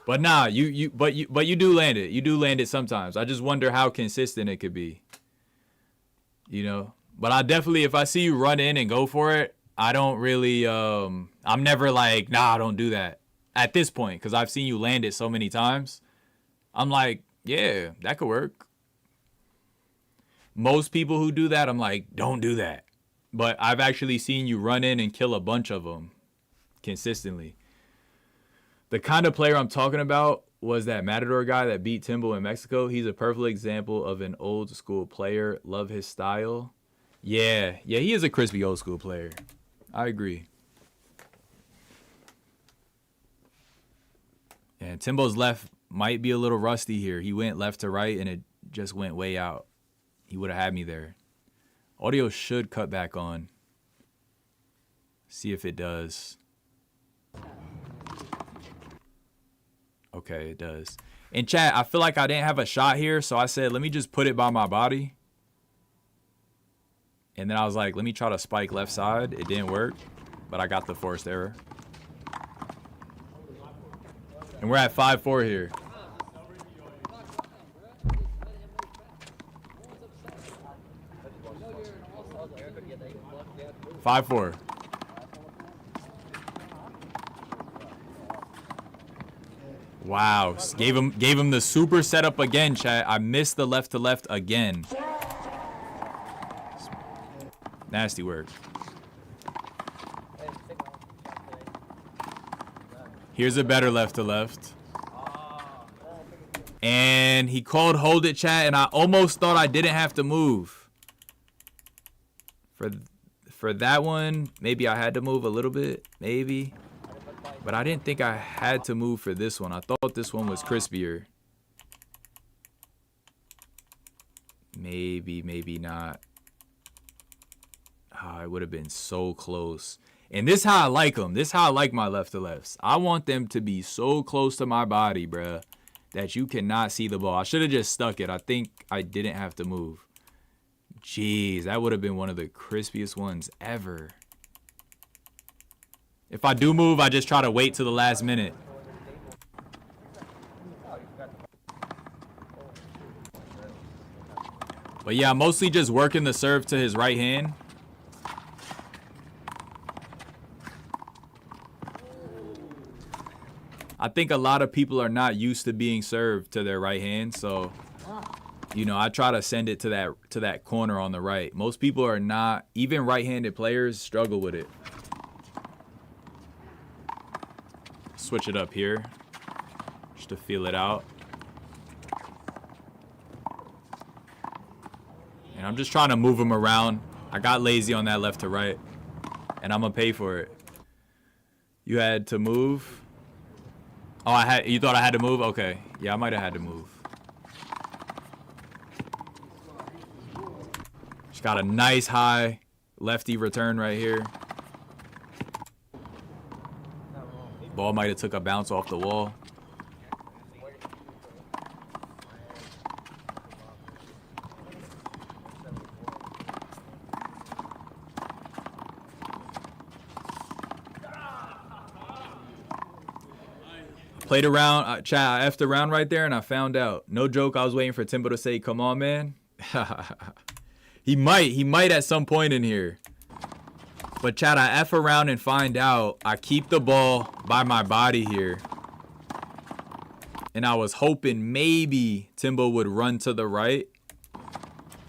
But nah, you do land it. You do land it sometimes. I just wonder how consistent it could be. You know? But I definitely, if I see you run in and go for it, I don't really, I'm never like, nah, don't do that. At this point, because I've seen you land it so many times. I'm like, yeah, that could work. Most people who do that, I'm like, don't do that. but I've actually seen you run in and kill a bunch of them consistently. The kind of player I'm talking about was that Matador guy that beat Timbo in Mexico. He's a perfect example of an old school player. Love his style. Yeah, he is a crispy old school player. I agree. And Timbo's left might be a little rusty here. He went left to right and it just went way out. He would have had me there. Audio should cut back on. See if it does. Okay, it does. In chat, I feel like I didn't have a shot here, so I said, let me just put it by my body. And then I was like, let me try to spike left side. It didn't work, but I got the forced error. And we're at 5-4 here. Five, 4. Wow, gave him the super setup again, chat. I missed the left to left again. Nasty work. Here's a better left to left. And he called hold it, chat, and I almost thought I didn't have to move. For that one, maybe I had to move a little bit, maybe. But I didn't think I had to move for this one. I thought this one was crispier. Maybe, maybe not. Oh, it would have been so close. And this is how I like them. This is how I like my left to lefts. I want them to be so close to my body, bruh, that you cannot see the ball. I should have just stuck it. I think I didn't have to move. Jeez, that would have been one of the crispiest ones ever. If I do move, I just try to wait till the last minute. But yeah, I'm mostly just working the serve to his right hand. I think a lot of people are not used to being served to their right hand, so you know, I try to send it to that corner on the right. Most people are not, even right-handed players struggle with it. Switch it up here just to feel it out. And I'm just trying to move him around. I got lazy on that left to right, and I'm gonna pay for it. You had to move. Oh, you thought I had to move? Okay. Yeah, I might have had to move. Just got a nice high lefty return right here. Ball might have took a bounce off the wall. Played around, chat, I effed around right there and I found out. No joke, I was waiting for Timbo to say, come on, man. He might at some point in here. But chat, I F around and find out. I keep the ball by my body here. And I was hoping maybe Timbo would run to the right.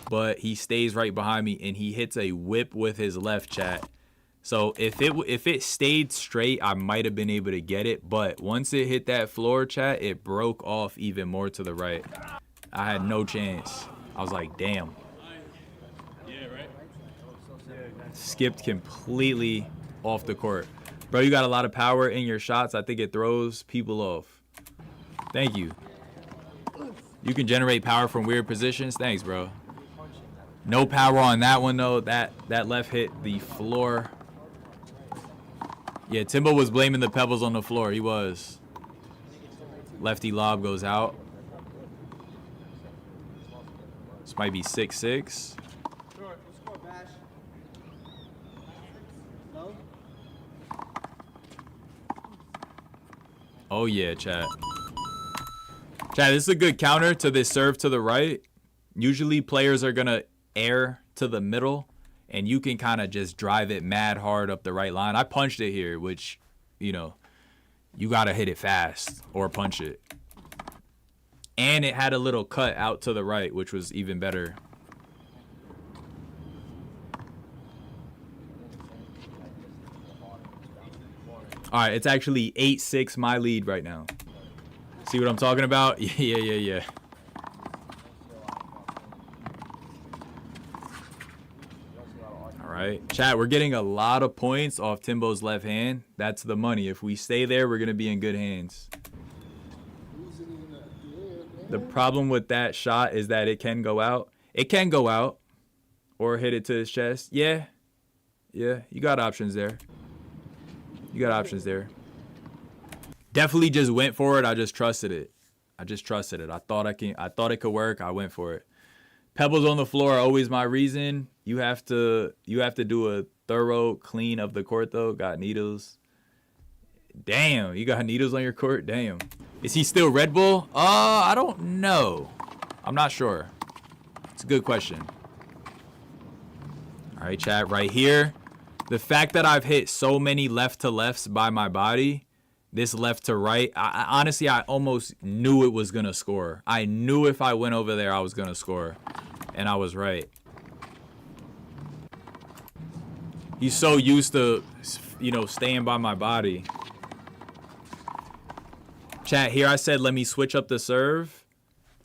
But he stays right behind me and he hits a whip with his left, chat. So if it stayed straight, I might have been able to get it. But once it hit that floor, chat, it broke off even more to the right. I had no chance. I was like, damn. Skipped completely off the court. Bro, you got a lot of power in your shots. I think it throws people off. Thank you. You can generate power from weird positions. Thanks, bro. No power on that one, though. That left hit the floor. Yeah, Timbo was blaming the pebbles on the floor. He was. Lefty lob goes out. This might be 6-6. Oh, yeah, chat. Chat, this is a good counter to this serve to the right. Usually players are going to air to the middle, and you can kind of just drive it mad hard up the right line. I punched it here, which, you know, you got to hit it fast or punch it. And it had a little cut out to the right, which was even better. All right, it's actually 8-6 my lead right now. See what I'm talking about? Yeah. All right, chat, we're getting a lot of points off Timbo's left hand. That's the money. If we stay there, we're gonna be in good hands. The problem with that shot is that it can go out. It can go out or hit it to his chest. Yeah, you got options there. You got options there. Definitely just went for it. I just trusted it. I thought it could work. I went for it. Pebbles on the floor are always my reason. You have to do a thorough clean of the court though. Got needles. Damn, you got needles on your court? Damn. Is he still Red Bull? I don't know. I'm not sure. It's a good question. All right, chat, right here. The fact that I've hit so many left to lefts by my body, this left to right, honestly, I almost knew it was going to score. I knew if I went over there, I was going to score. And I was right. He's so used to, staying by my body. Chat, here I said, let me switch up the serve.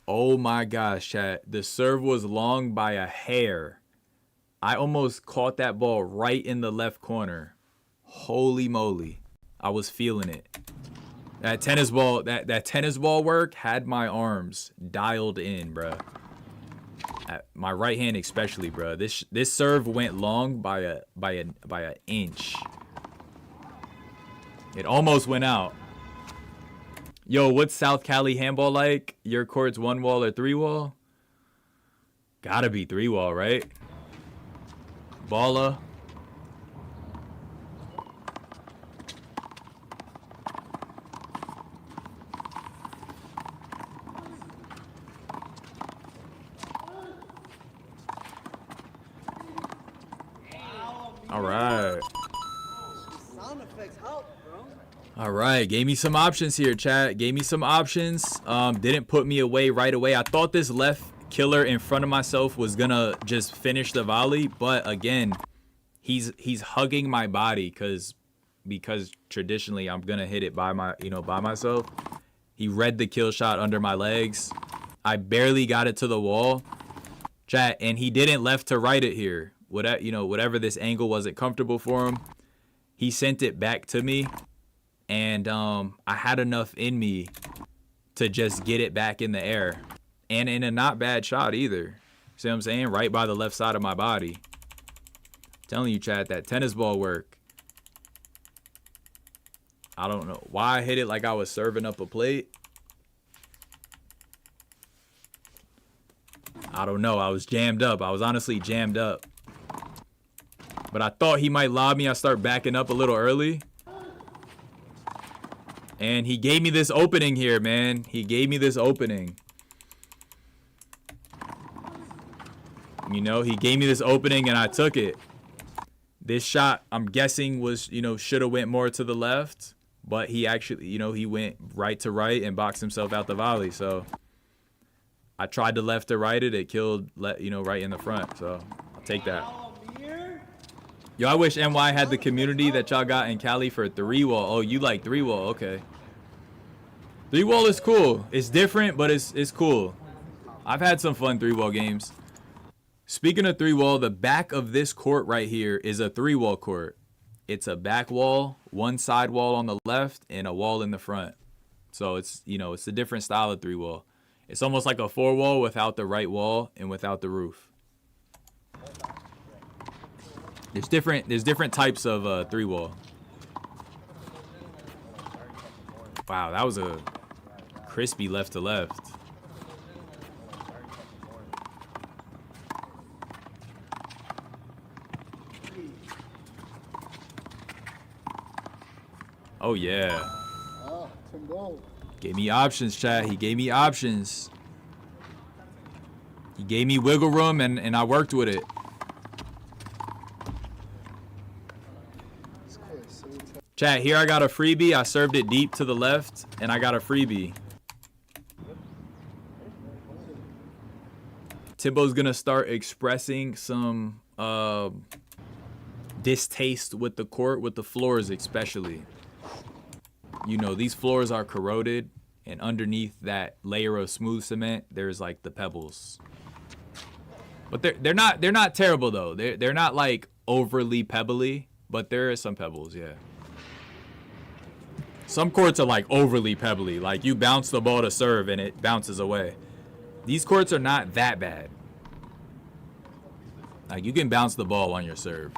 Oh my gosh, chat. The serve was long by a hair. I almost caught that ball right in the left corner. Holy moly. I was feeling it. That tennis ball work had my arms dialed in, bruh. My right hand especially, bruh. This serve went long by an inch. It almost went out. Yo, what's South Cali handball like? Your court's 1 wall or 3 wall? Gotta be 3 wall, right? Baller. All right. Sound effects help, bro. All right, gave me some options here, chat. Gave me some options. Didn't put me away right away. I thought this left killer in front of myself was gonna just finish the volley, but again, he's hugging my body because traditionally I'm gonna hit it by myself. He read the kill shot under my legs. I barely got it to the wall, chat, and he didn't left to right it here. Whatever this angle wasn't comfortable for him, he sent it back to me. And I had enough in me to just get it back in the air. And in a not bad shot either. See what I'm saying? Right by the left side of my body. I'm telling you, chat, that tennis ball work. I don't know why I hit it like I was serving up a plate. I don't know. I was jammed up. I was honestly jammed up. But I thought he might lob me. I start backing up a little early. And he gave me this opening here, man. He gave me this opening. He gave me this opening and I took it. This shot, I'm guessing, was, should have went more to the left. But he actually, he went right to right and boxed himself out the volley. So I tried to left to right it. It killed, right in the front. So I'll take that. Yo, I wish NY had the community that y'all got in Cali for 3 wall. Oh, you like 3 wall? Okay. 3 wall is cool. It's different, but it's cool. I've had some fun 3 wall games. Speaking of 3 wall, the back of this court right here is a 3 wall court. It's a back wall, 1 side wall on the left, and a wall in the front. So it's, it's a different style of 3 wall. It's almost like a 4 wall without the right wall and without the roof. There's different types of 3 wall. Wow, that was a crispy left to left. Oh yeah. Timbo. Gave me options, chat. He gave me options. He gave me wiggle room and I worked with it. Chat, here I got a freebie. I served it deep to the left, and I got a freebie. Timbo's gonna start expressing some distaste with the court, with the floors especially. you know, these floors are corroded, and underneath that layer of smooth cement, there's like the pebbles. But they're not terrible though. They're not like overly pebbly, but there are some pebbles, yeah. Some courts are like overly pebbly, like you bounce the ball to serve and it bounces away. These courts are not that bad. Like you can bounce the ball on your serve.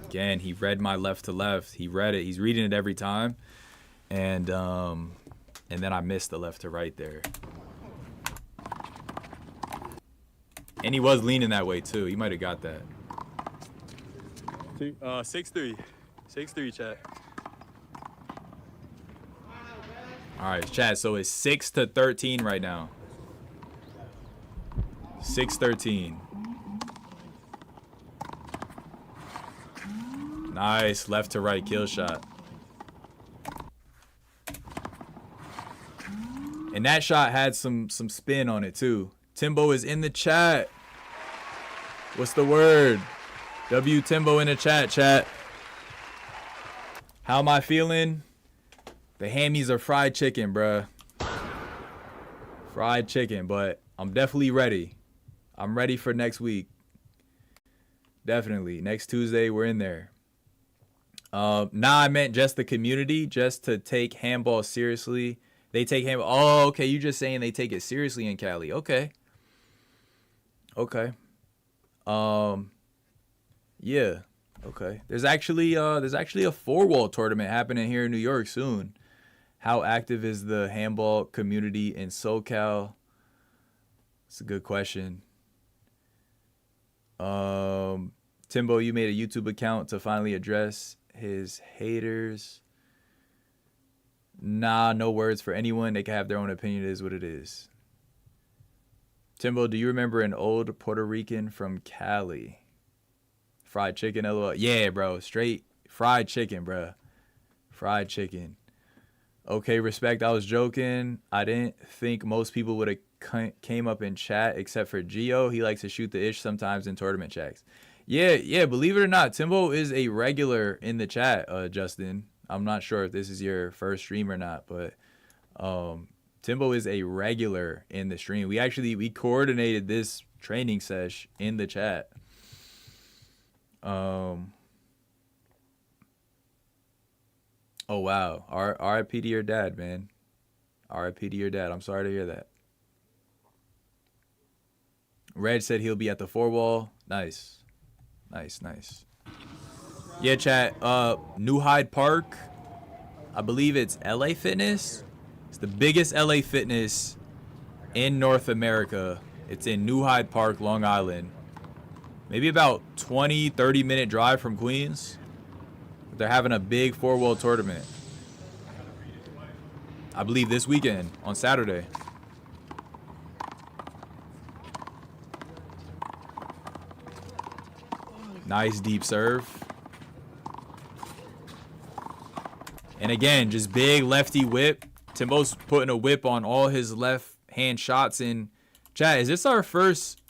Again, he read my left to left. He read it. He's reading it every time. And then I missed the left to right there. And he was leaning that way too. He might have got that. 6'3". 6'3", chat. All right, chat. So it's 6-13 right now. 6-13. Nice left to right kill shot. And that shot had some spin on it too. Timbo is in the chat. What's the word? W Timbo in the chat. How am I feeling? The hammies are fried chicken, bruh. Fried chicken, but I'm definitely ready. I'm ready for next week. Definitely. Next Tuesday, we're in there. Nah, I meant just the community, just to take handball seriously. They take handball. Oh, okay. You just saying they take it seriously in Cali. Okay. Okay. Yeah. Okay. There's actually a 4-wall tournament happening here in New York soon. How active is the handball community in SoCal? It's a good question. Timbo, you made a YouTube account to finally address his haters. Nah, no words for anyone. They can have their own opinion. It is what it is. Timbo, do you remember an old Puerto Rican from Cali? Fried chicken, LOL. Yeah, bro. Straight fried chicken, bro. Fried chicken. Okay, respect. I was joking. I didn't think most people would have came up in chat except for Gio. He likes to shoot the ish sometimes in tournament chats. Yeah. Believe it or not, Timbo is a regular in the chat, Justin. I'm not sure if this is your first stream or not, but Timbo is a regular in the stream. We coordinated this training sesh in the chat. Oh wow. RIP to your dad, man. RIP to your dad. I'm sorry to hear that. Reg said he'll be at the 4-wall. Nice. Yeah, chat. New Hyde Park. I believe it's LA Fitness. It's the biggest LA Fitness in North America. It's in New Hyde Park, Long Island. Maybe about 20-30 minute drive from Queens. They're having a big 4-wall tournament. I believe this weekend on Saturday. Nice deep serve. And again, just big lefty whip. Timbo's putting a whip on all his left hand shots in. Chat, is this our first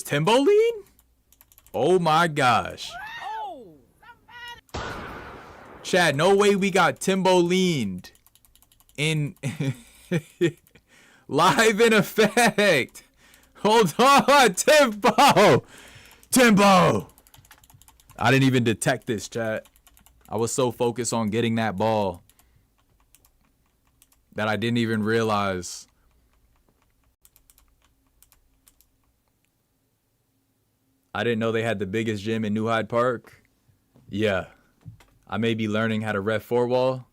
Timbo lead? Oh my gosh. Chat, no way we got Timbo leaned in live in effect. Hold on, Timbo. I didn't even detect this, chat. I was so focused on getting that ball that I didn't even realize. I didn't know they had the biggest gym in New Hyde Park. Yeah. I may be learning how to ref 4-wall.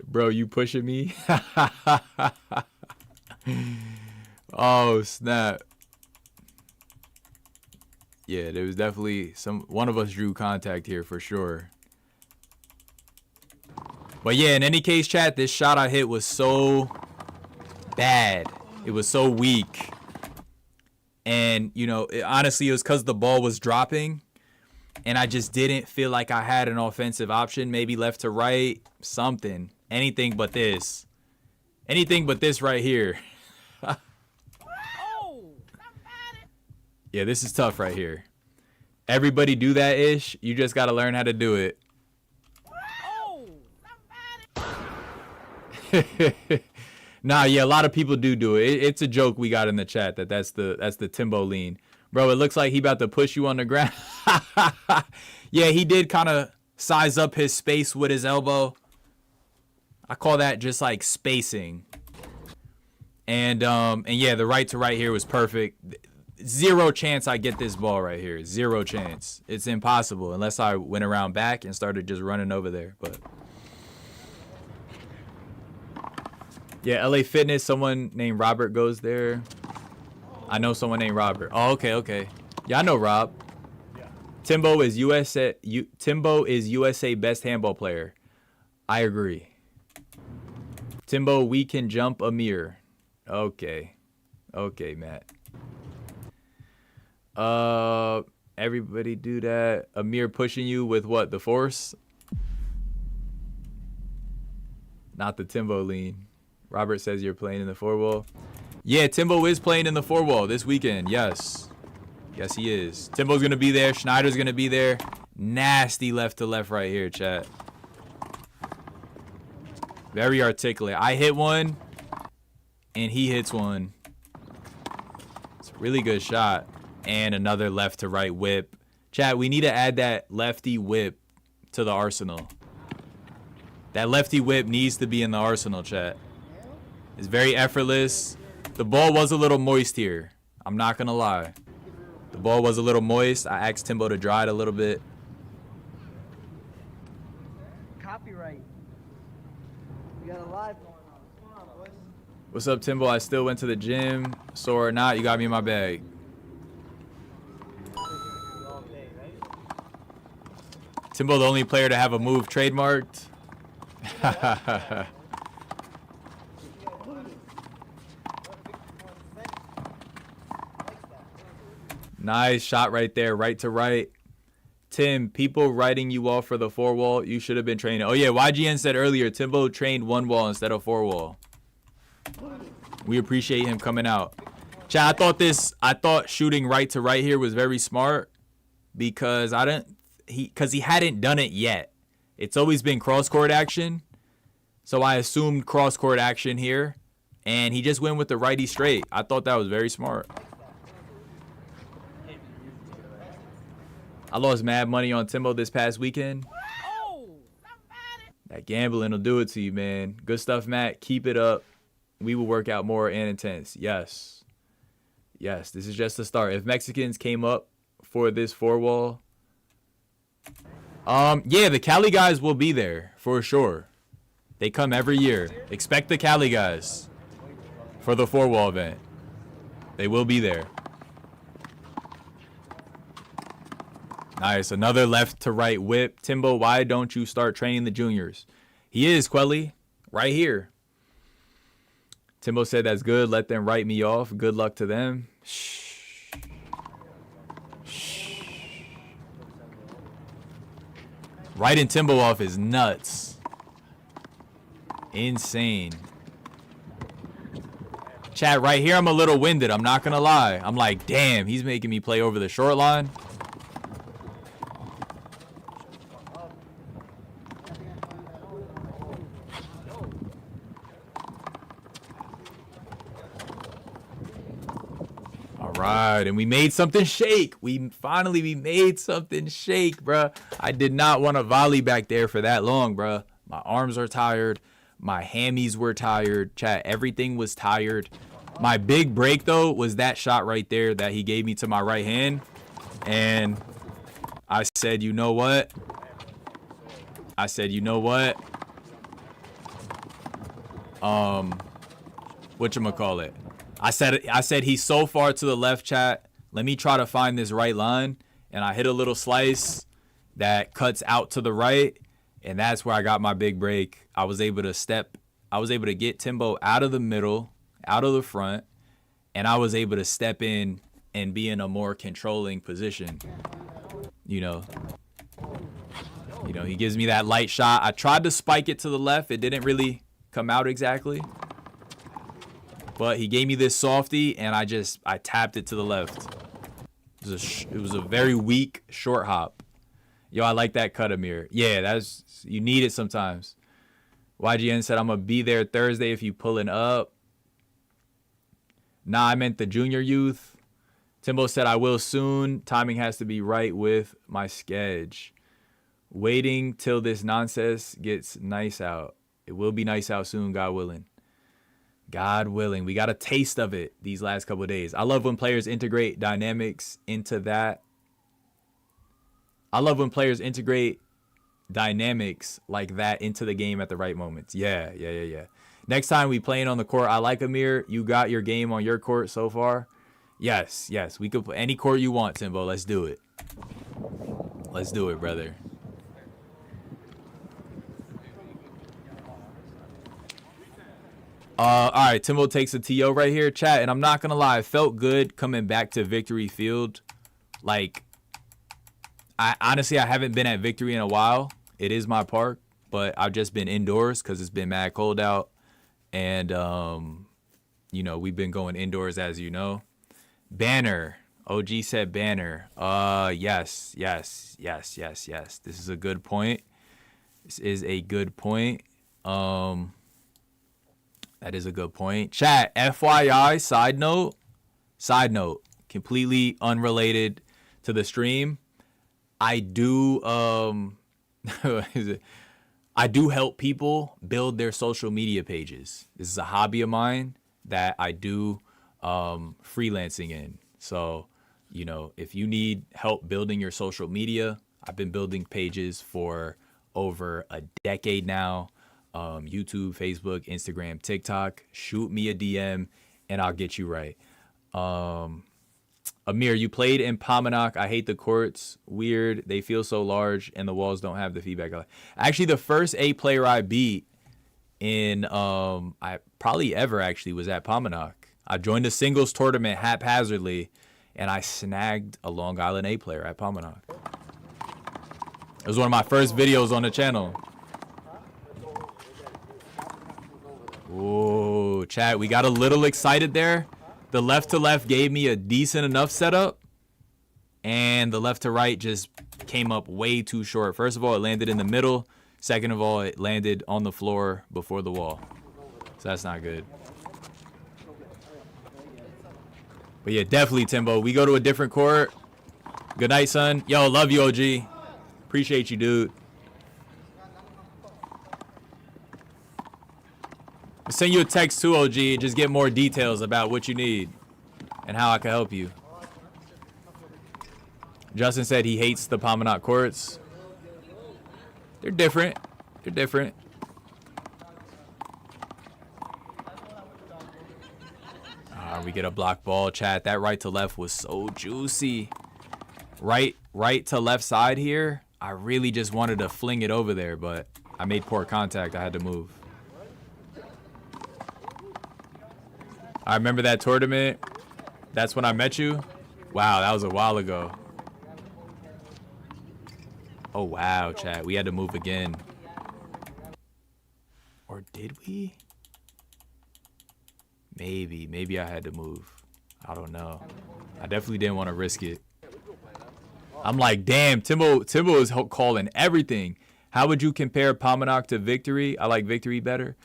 Bro, you pushing me? Oh, snap. Yeah, there was definitely one of us drew contact here for sure. But yeah, in any case, chat, this shot I hit was so bad. It was so weak. And, you know, honestly, it was because the ball was dropping. And I just didn't feel like I had an offensive option. Maybe left to right, something. Anything but this. Anything but this right here. Oh. Yeah, this is tough right here. Everybody do that ish. You just got to learn how to do it. Oh. Nah, yeah, a lot of people do it. It's a joke we got in the chat that's the Timbo lean. Bro, it looks like he about to push you on the ground. Yeah, he did kind of size up his space with his elbow. I call that just like spacing. And yeah, the right to right here was perfect. Zero chance I get this ball right here. Zero chance. It's impossible unless I went around back and started just running over there. But yeah, LA Fitness, someone named Robert goes there. I know someone named Robert. Oh, okay. Yeah, I know Rob. Timbo is USA best handball player. I agree. Timbo, we can jump Amir. Okay, Matt. Everybody do that. Amir pushing you with what? The force? Not the Timbo lean. Robert says you're playing in the 4-wall. Yeah, Timbo is playing in the 4-wall this weekend. Yes, he is. Timbo's gonna be there. Schneider's gonna be there. Nasty left to left right here, chat. Very articulate. I hit one, and he hits one. It's a really good shot. And another left to right whip. Chat, we need to add that lefty whip to the arsenal. That lefty whip needs to be in the arsenal, chat. It's very effortless. The ball was a little moist here. I'm not gonna lie. The ball was a little moist. I asked Timbo to dry it a little bit. Copyright. We got a live going on. What's going on, boys? What's up, Timbo? I still went to the gym. Sore or not, you got me in my bag. Timbo, the only player to have a move trademarked. Nice shot right there, right to right. Tim, people writing you off for the 4-wall, you should have been training. Oh yeah, YGN said earlier, Timbo trained 1-wall instead of 4-wall. We appreciate him coming out. Chat, I thought shooting right to right here was very smart because he hadn't done it yet. It's always been cross-court action. So I assumed cross-court action here. And he just went with the righty straight. I thought that was very smart. I lost mad money on Timbo this past weekend. Oh. That gambling will do it to you, man. Good stuff, Matt. Keep it up. We will work out more and intense. Yes, this is just the start. If Mexicans came up for this 4-wall, yeah, the Cali guys will be there for sure. They come every year. Expect the Cali guys for the 4-wall event. They will be there. Nice. Another left to right whip. Timbo, why don't you start training the juniors? He is, Quelly. Right here. Timbo said that's good. Let them write me off. Good luck to them. Shh. Writing Timbo off is nuts. Insane. Chat, right here, I'm a little winded. I'm not going to lie. I'm like, damn, he's making me play over the short line. Right, and we made something shake. We made something shake, bruh. I did not want to volley back there for that long, bruh. My arms are tired. My hammies were tired. Chat, everything was tired. My big break, though, was that shot right there that he gave me to my right hand. And I said, you know what? Whatchamacallit? I said he's so far to the left, chat. Let me try to find this right line. And I hit a little slice that cuts out to the right. And that's where I got my big break. I was able to get Timbo out of the middle, out of the front. And I was able to step in and be in a more controlling position. You know, he gives me that light shot. I tried to spike it to the left. It didn't really come out exactly. But he gave me this softy, and I tapped it to the left. It was a very weak short hop. Yo, I like that cut, Amir. Yeah, you need it sometimes. YGN said, I'm going to be there Thursday if you pulling up. Nah, I meant the junior youth. Timbo said, I will soon. Timing has to be right with my schedule. Waiting till this nonsense gets nice out. It will be nice out soon, God willing. God willing. We got a taste of it these last couple of days. I love when players integrate dynamics into that. I love when players integrate dynamics like that into the game at the right moments. Yeah. Next time we playing on the court, I like Amir. You got your game on your court so far. Yes. We could play any court you want, Timbo. Let's do it. Let's do it, brother. All right, Timbo takes a TO right here, chat, and I'm not gonna lie, it felt good coming back to Victory Field. Like, I haven't been at Victory in a while. It is my park, but I've just been indoors because it's been mad cold out, and you know, we've been going indoors, as you know. Banner, OG said banner. Yes. This is a good point. That is a good point. Chat, FYI, side note, completely unrelated to the stream. I do I do help people build their social media pages. This is a hobby of mine that I do freelancing in. So, you know, if you need help building your social media, I've been building pages for over a decade now. YouTube, Facebook, Instagram, TikTok. Shoot me a DM and I'll get you right. Amir, you played in Pominock. I hate the courts. Weird. They feel so large and the walls don't have the feedback. Actually, the first A player I beat in I probably ever actually was at Pominock. I joined a singles tournament haphazardly and I snagged a Long Island A player at Pominock. It was one of my first videos on the channel. Whoa, chat, we got a little excited there. The left to left gave me a decent enough setup, and the left to right just came up way too short. First of all, it landed in the middle. Second of all, it landed on the floor before the wall. So that's not good. But yeah, definitely, Timbo. We go to a different court. Good night, son. Yo, love you, OG. Appreciate you, dude. I'll send you a text too, OG. Just get more details about what you need and how I can help you. Justin said he hates the Pominock courts. They're different. They're different. We get a block ball, chat. That right to left was so juicy. Right to left side here. I really just wanted to fling it over there, but I made poor contact. I had to move. I remember that tournament. That's when I met you. Wow, that was a while ago. Oh, wow, chat. We had to move again. Or did we? Maybe I had to move. I don't know. I definitely didn't want to risk it. I'm like, damn, Timbo is calling everything. How would you compare Pominock to Victory? I like Victory better.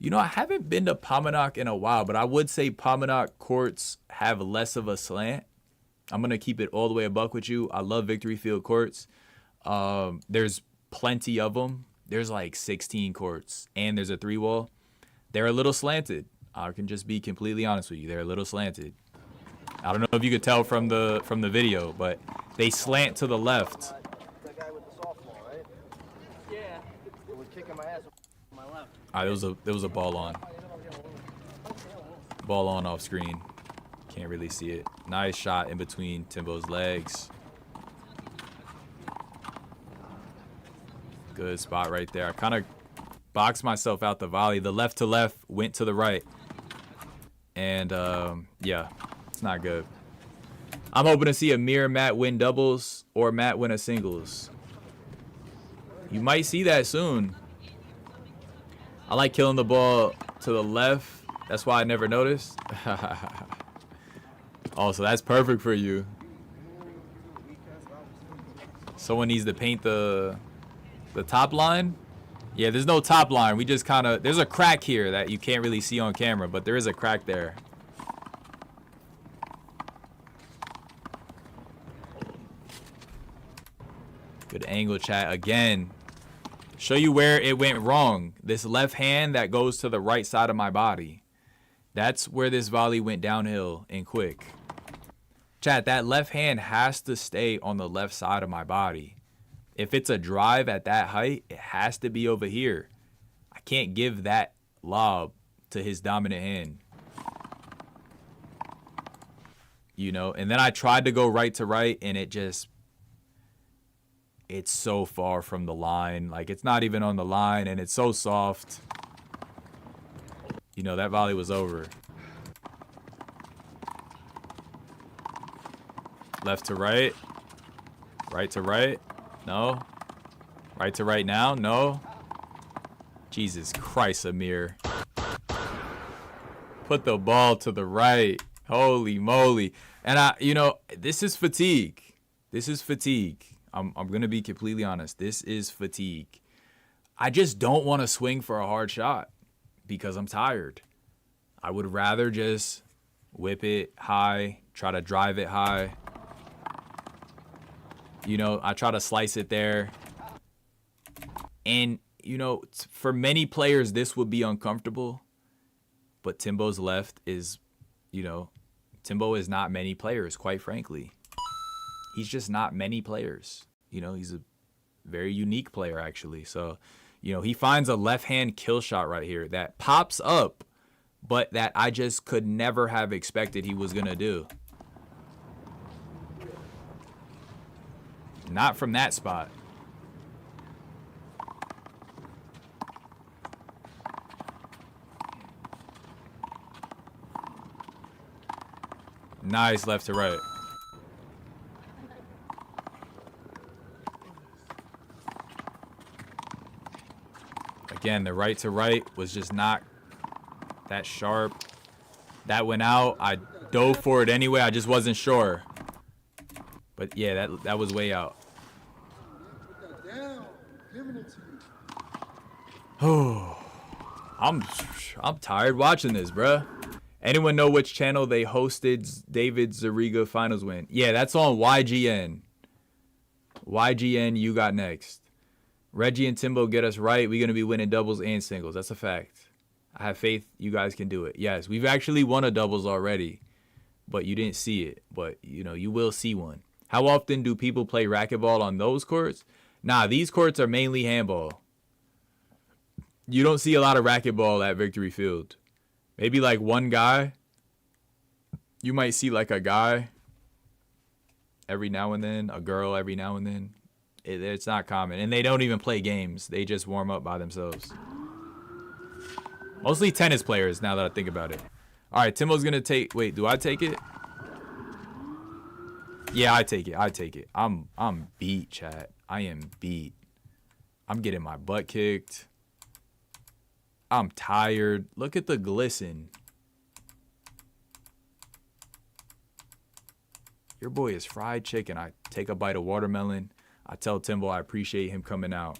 You know, I haven't been to Pominock in a while, but I would say Pominock courts have less of a slant. I'm going to keep it all the way a buck with you. I love Victory Field courts. There's plenty of them. There's like 16 courts, and there's a 3-wall. They're a little slanted. I can just be completely honest with you. They're a little slanted. I don't know if you could tell from the video, but they slant to the left. That guy with the softball, right? Yeah. It was kicking my ass on my left. All right, there was a ball on. Ball on off screen. Can't really see it. Nice shot in between Timbo's legs. Good spot right there. I kind of boxed myself out the volley. The left to left went to the right. And, yeah, it's not good. I'm hoping to see Amir and Matt win doubles or Matt win a singles. You might see that soon. I like killing the ball to the left That's why I never noticed. Oh, so that's perfect for you. Someone needs to paint the top line. Yeah, there's no top line. We just kind of, there's a crack here that you can't really see on camera, but there is a crack there. Good angle, chat. Again, show you where it went wrong. This left hand that goes to the right side of my body. That's where this volley went downhill and quick. Chat, that left hand has to stay on the left side of my body. If it's a drive at that height, it has to be over here. I can't give that lob to his dominant hand. You know, and then I tried to go right to right, and it just, it's so far from the line. Like, it's not even on the line, and it's so soft. You know, that volley was over. Left to right. Right to right. No. Right to right now. No. Jesus Christ, Amir. Put the ball to the right. Holy moly. And you know, this is fatigue. This is fatigue. I'm going to be completely honest. This is fatigue. I just don't want to swing for a hard shot because I'm tired. I would rather just whip it high, try to drive it high. You know, I try to slice it there. And, you know, for many players, this would be uncomfortable. But Timbo's left is, you know, Timbo is not many players, quite frankly. He's just not many players. You know, he's a very unique player, actually. So, you know, he finds a left-hand kill shot right here that pops up, but that I just could never have expected he was going to do. Not from that spot. Nice left to right. Again, the right to right was just not that sharp. That went out. I dove for it anyway. I just wasn't sure. But yeah, that was way out. Oh, I'm tired watching this, bruh. Anyone know which channel they hosted David Zariga finals win? Yeah, that's on YGN. YGN, you got next. Reggie and Timbo get us right. We're going to be winning doubles and singles. That's a fact. I have faith you guys can do it. Yes, we've actually won a doubles already, but you didn't see it. But, you know, you will see one. How often do people play racquetball on those courts? Nah, these courts are mainly handball. You don't see a lot of racquetball at Victory Field. Maybe like one guy. You might see like a guy every now and then, a girl every now and then. It's not common. And they don't even play games. They just warm up by themselves. Mostly tennis players, now that I think about it. All right, Timbo's going to take... Wait, do I take it? Yeah, I take it. I take it. I'm beat, chat. I am beat. I'm getting my butt kicked. I'm tired. Look at the glisten. Your boy is fried chicken. I take a bite of watermelon. I tell Timbo I appreciate him coming out.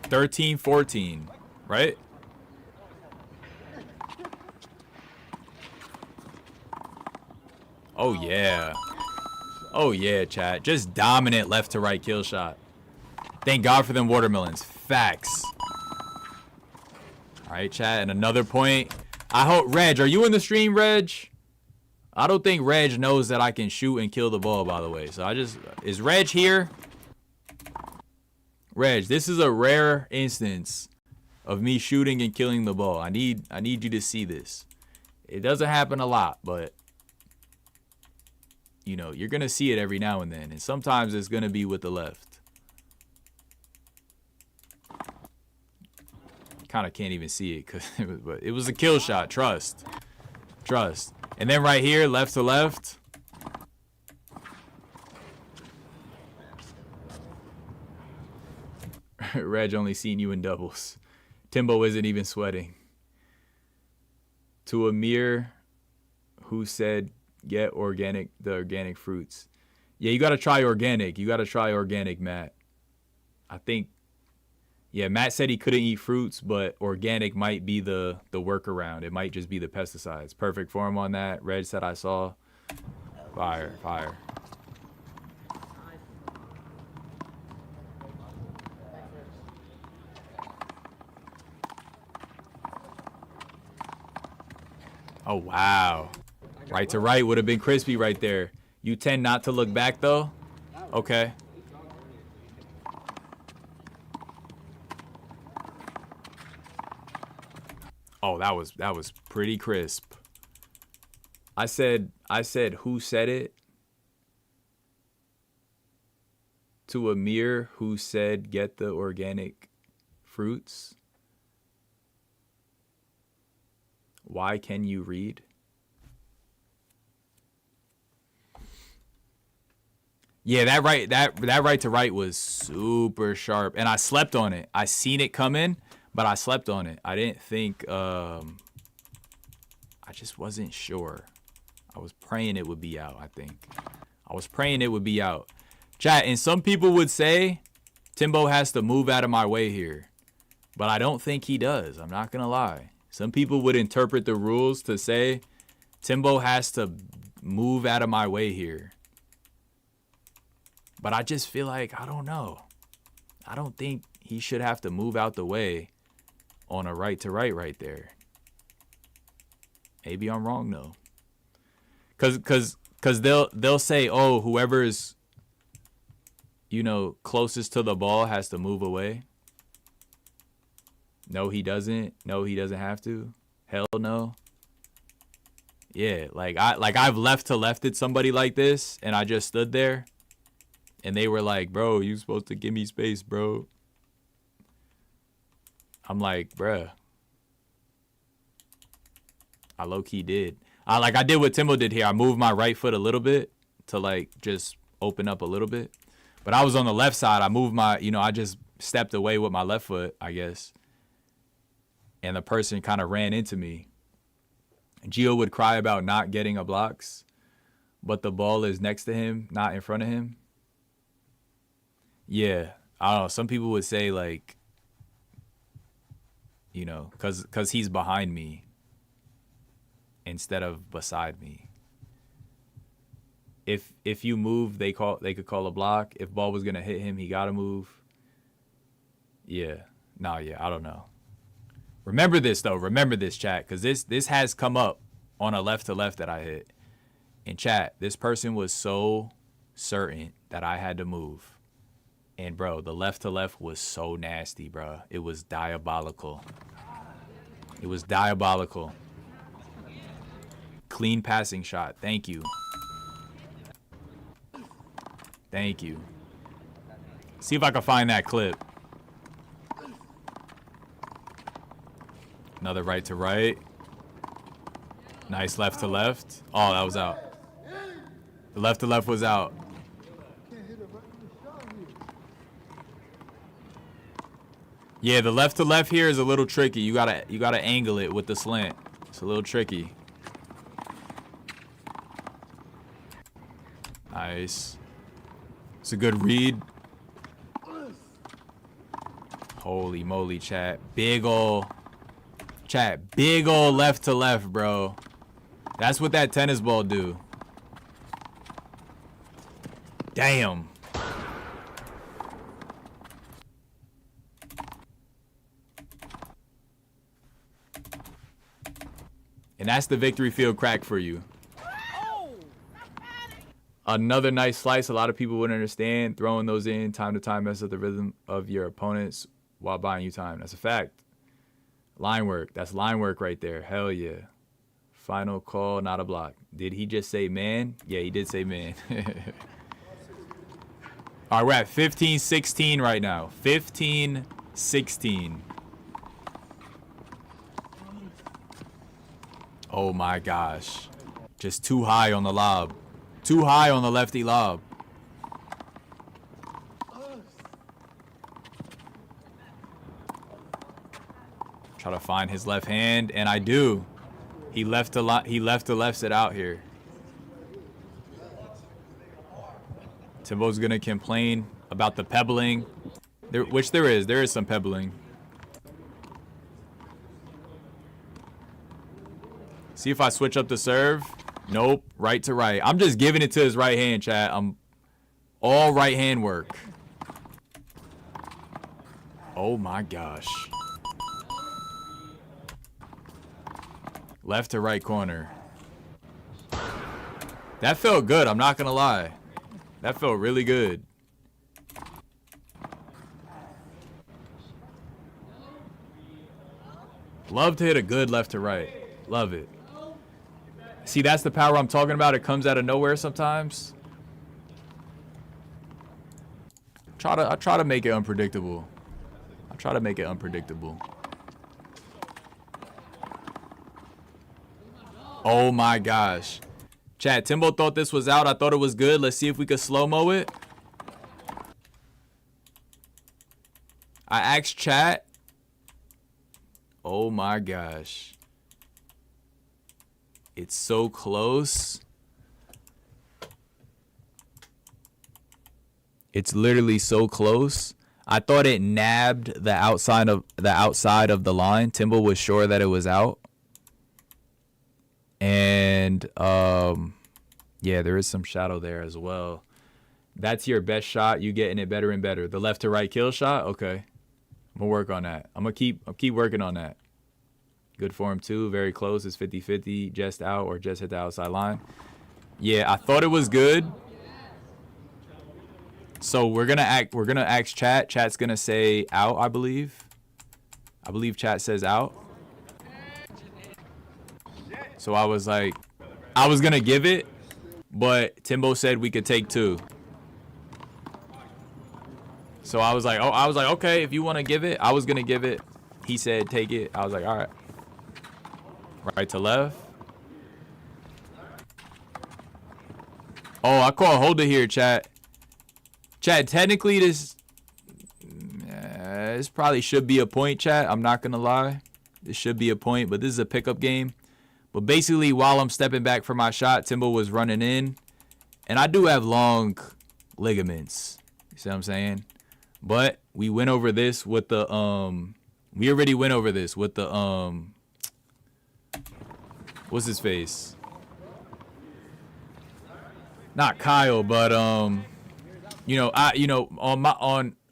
$13-14, right? Oh, yeah. Oh, yeah, chat. Just dominant left to right kill shot. Thank God for them watermelons. Facts. All right, chat. And another point. I hope, Reg, are you in the stream, Reg? I don't think Reg knows that I can shoot and kill the ball, by the way. So is Reg here? Reg, this is a rare instance of me shooting and killing the ball. I need you to see this. It doesn't happen a lot, but you know, you're going to see it every now and then. And sometimes it's going to be with the left. Kind of can't even see it, but it was a kill shot. Trust. And then right here, left to left. Reg only seen you in doubles. Timbo isn't even sweating. To Amir, who said get the organic fruits. Yeah, you gotta try organic. You gotta try organic, Matt. I think, yeah, Matt said he couldn't eat fruits, but organic might be the workaround. It might just be the pesticides. Perfect form on that. Reg said I saw. Fire, fire. Oh, wow. Right to right would have been crispy right there. You tend not to look back, though? Okay. Oh, that was pretty crisp. I said who said it? To Amir, who said get the organic fruits. Why can you read? Yeah, that right to right was super sharp, and I slept on it. I seen it come in, but I slept on it. I didn't think. I just wasn't sure. I was praying it would be out. I think I was praying it would be out. Chat, and some people would say Timbo has to move out of my way here, but I don't think he does. I'm not gonna lie. Some people would interpret the rules to say Timbo has to move out of my way here. But I just feel like, I don't know. I don't think he should have to move out the way on a right to right there. Maybe I'm wrong though. Cause they'll say, oh, whoever's, you know, closest to the ball has to move away. No, he doesn't. No, he doesn't have to. Hell no. Yeah, I've lefted somebody like this, and I just stood there, and they were like, "Bro, you supposed to give me space, bro." I'm like, bruh. I low-key did. I did what Timbo did here. I moved my right foot a little bit to like just open up a little bit, but I was on the left side. I moved my, I just stepped away with my left foot, I guess. And the person kind of ran into me. Gio would cry about not getting a blocks, but the ball is next to him, not in front of him. Yeah, I don't know. Some people would say like, because he's behind me instead of beside me. If you move, they could call a block. If ball was gonna hit him, he gotta move. Yeah, I don't know. Remember this though. Remember this, chat, because this has come up on a left to left that I hit. In chat, this person was so certain that I had to move, and bro, the left to left was so nasty, bro. It was diabolical. It was diabolical. Clean passing shot. Thank you. Thank you. See if I can find that clip. Another right to right. Nice left to left. Oh, that was out. The left to left was out. Yeah, the left to left here is a little tricky. You gotta angle it with the slant. It's a little tricky. Nice. It's a good read. Holy moly, chat. Big ol' left to left, bro. That's what that tennis ball do. Damn. And that's the victory field crack for you. Another nice slice. A lot of people wouldn't understand. Throwing those in time to time messes up the rhythm of your opponents while buying you time. That's a fact. Line work. That's line work right there. Hell yeah. Final call, not a block. Did he just say man? Yeah, he did say man. All right, we're at 15-16 right now. 15-16. Oh my gosh. Just too high on the lob. Too high on the lefty lob. Try to find his left hand, and I do. He left a lot. He left it out here. Timbo's gonna complain about the pebbling, which there is. There is some pebbling. See if I switch up the serve. Nope, right to right. I'm just giving it to his right hand, chat. I'm all right hand work. Oh my gosh. Left to right corner. That felt good, I'm not gonna lie. That felt really good. Love to hit a good left to right. Love it. See, that's the power I'm talking about. It comes out of nowhere sometimes. I try to make it unpredictable. I try to make it unpredictable. Oh my gosh. Chat, Timbo thought this was out. I thought it was good. Let's see if we could slow-mo it. I asked chat. Oh my gosh. It's so close. It's literally so close. I thought it nabbed the outside of the line. Timbo was sure that it was out. And yeah, there is some shadow there as well. That's your best shot. You getting it better and better. The left to right kill shot. Okay, I'm gonna work on that. I'm gonna keep working on that. Good form too. Very close. It's 50-50. Just out or just hit the outside line. Yeah, I thought it was good. So we're gonna ask chat. Chat's gonna say out, I believe. I believe chat says out. So I was like, I was gonna give it, but Timbo said we could take two. So I was like, okay, if you want to give it, I was gonna give it. He said take it. I was like, all right. Right to left. Oh, I call hold it here, chat. Chat, technically this probably should be a point, chat. I'm not gonna lie. This should be a point, but this is a pickup game. But basically, while I'm stepping back for my shot, Timbo was running in. And I do have long ligaments. You see what I'm saying? But we went over this with the, we already went over this with the, what's his face? Not Kyle, but, you know,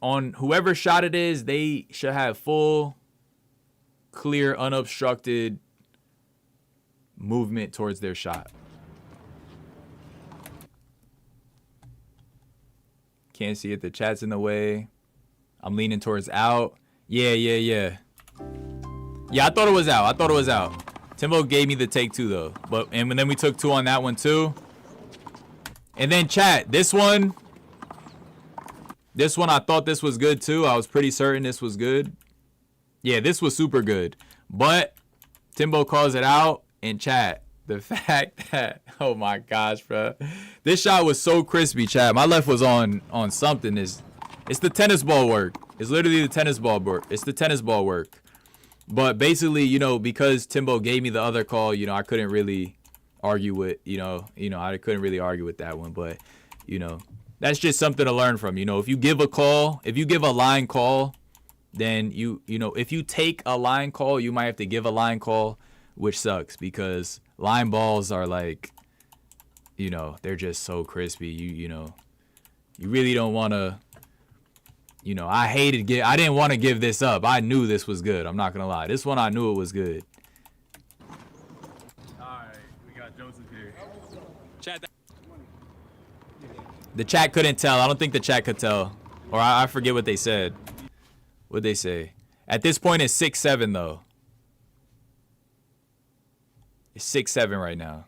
on whoever shot it is, they should have full, clear, unobstructed movement towards their shot. Can't see it. The chat's in the way. I'm leaning towards out. Yeah. Yeah, I thought it was out. Timbo gave me the take two though. And then we took two on that one too. And then chat, this one I thought this was good too. I was pretty certain this was good. Yeah, this was super good. But Timbo calls it out. In chat, the fact that, oh my gosh, bro, this shot was so crispy, chat. My left was on something. It's the tennis ball work. It's literally the tennis ball work. It's the tennis ball work. But basically, you know, because Timbo gave me the other call, you know, I couldn't really argue with, I couldn't really argue with that one. But, you know, that's just something to learn from. You know, if you give a call, if you give a line call, then you know, if you take a line call, you might have to give a line call. Which sucks because line balls are like, you know, they're just so crispy. You know, you really don't want to, you know, I didn't want to give this up. I knew this was good. I'm not going to lie. This one, I knew it was good. All right, we got Joseph here. Chat. The chat couldn't tell. I don't think the chat could tell. Or I forget what they said. What'd they say? At this point, it's 6-7 though. It's 6-7 right now.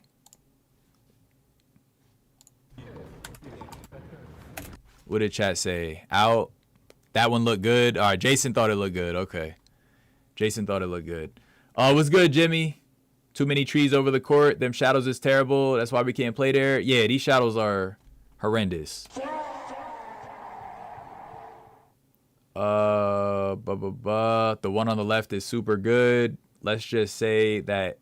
What did chat say? Out. That one looked good. All right, Jason thought it looked good. Okay. Jason thought it looked good. What's good, Jimmy? Too many trees over the court. Them shadows is terrible. That's why we can't play there. Yeah, these shadows are horrendous. The one on the left is super good. Let's just say that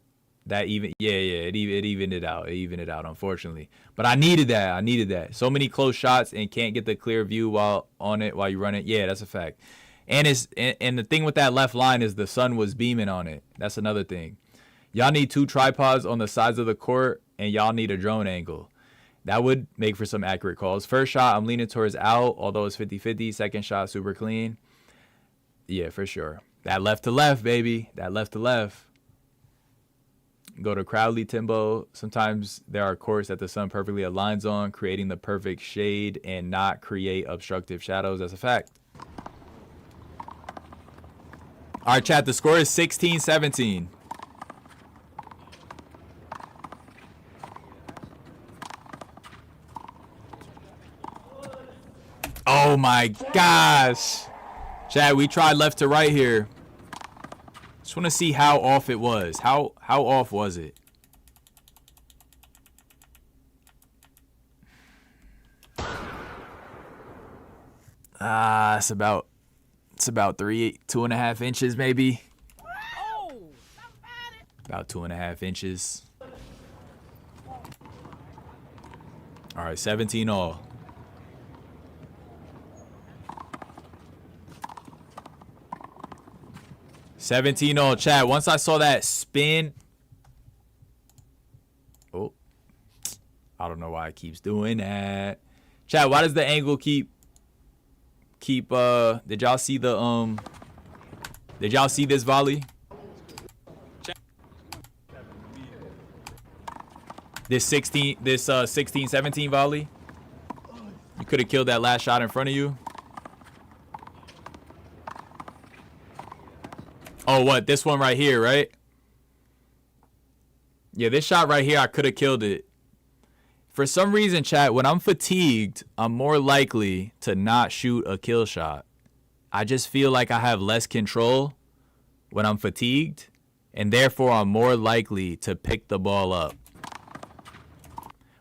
even it evened it out. It evened it out, unfortunately. But I needed that. So many close shots and can't get the clear view while you run it. Yeah, that's a fact. And the thing with that left line is the sun was beaming on it. That's another thing. Y'all need 2 tripods on the sides of the court, and y'all need a drone angle. That would make for some accurate calls. First shot, I'm leaning towards out, although it's 50-50. Second shot, super clean. Yeah, for sure. That left to left, baby. That left to left. Go to Crowley, Timbo. Sometimes there are courts that the sun perfectly aligns on, creating the perfect shade and not create obstructive shadows. That's a fact. All right, chat. The score is 16-17. Oh my gosh. Chad, we tried left to right here. Just want to see how off it was. How off was it? It's about 2.5 inches maybe. Oh! About 2.5 inches. All right, 17 all. Chat. Once I saw that spin. Oh. I don't know why it keeps doing that. Chat, why does the angle keep did y'all see this volley? This 16-17 volley? You could have killed that last shot in front of you. Oh, what? This one right here, right? Yeah, this shot right here, I could have killed it. For some reason, chat, when I'm fatigued, I'm more likely to not shoot a kill shot. I just feel like I have less control when I'm fatigued, and therefore I'm more likely to pick the ball up.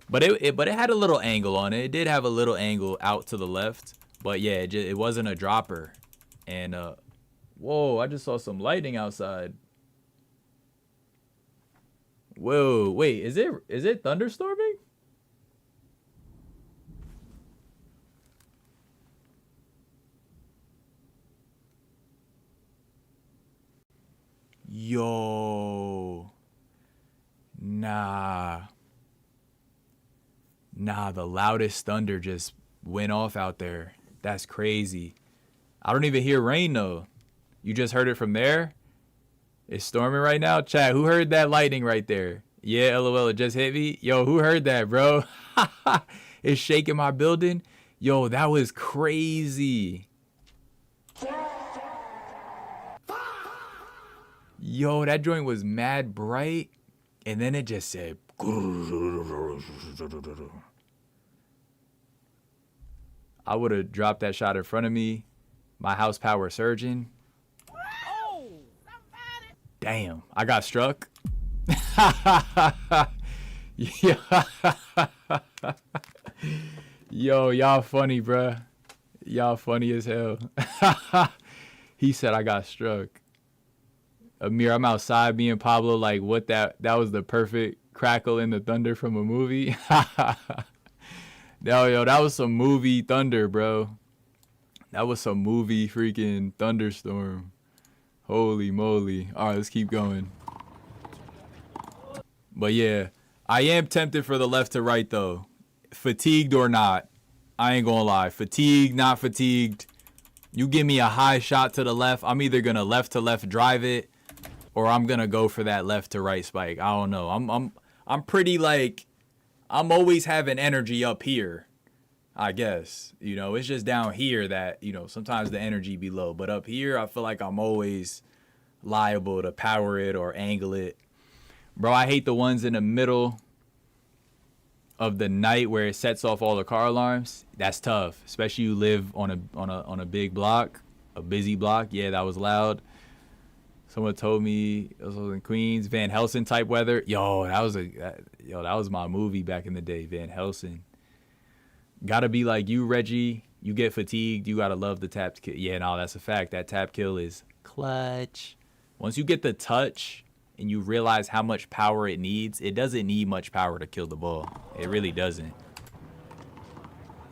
But it had a little angle on it. It did have a little angle out to the left, but yeah, it wasn't a dropper. And whoa, I just saw some lightning outside. Whoa, wait, is it thunderstorming? Yo. Nah, the loudest thunder just went off out there. That's crazy. I don't even hear rain though. You just heard it from there? It's storming right now? Chat, who heard that lightning right there? Yeah, LOL, it just hit me. Yo, who heard that, bro? It's shaking my building. Yo, that was crazy. Yo, that joint was mad bright. And then it just said... I would have dropped that shot in front of me. My house power surging. Oh! Damn, I got struck. Yo, y'all funny, bruh. Y'all funny as hell. He said I got struck. Amir, I'm outside, me and Pablo, like, what that was the perfect crackle in the thunder from a movie. Yo, that was some movie thunder, bro. That was some movie freaking thunderstorm. Holy moly. All right, let's keep going. But yeah, I am tempted for the left to right, though. Fatigued or not, I ain't gonna lie. Fatigued, not fatigued. You give me a high shot to the left, I'm either gonna left to left drive it, or I'm gonna go for that left to right spike. I don't know. I'm pretty like, I'm always having energy up here, I guess. You know, it's just down here that, you know, sometimes the energy be low. But up here, I feel like I'm always liable to power it or angle it. Bro, I hate the ones in the middle of the night where it sets off all the car alarms. That's tough, especially you live on a big block, a busy block. Yeah, that was loud. Someone told me it was in Queens, Van Helsing type weather. Yo, that was my movie back in the day, Van Helsing. Gotta be like you, Reggie. You get fatigued, you gotta love the tap kill. Yeah, no, that's a fact. That tap kill is clutch. Once you get the touch and you realize how much power it needs, it doesn't need much power to kill the ball. It really doesn't.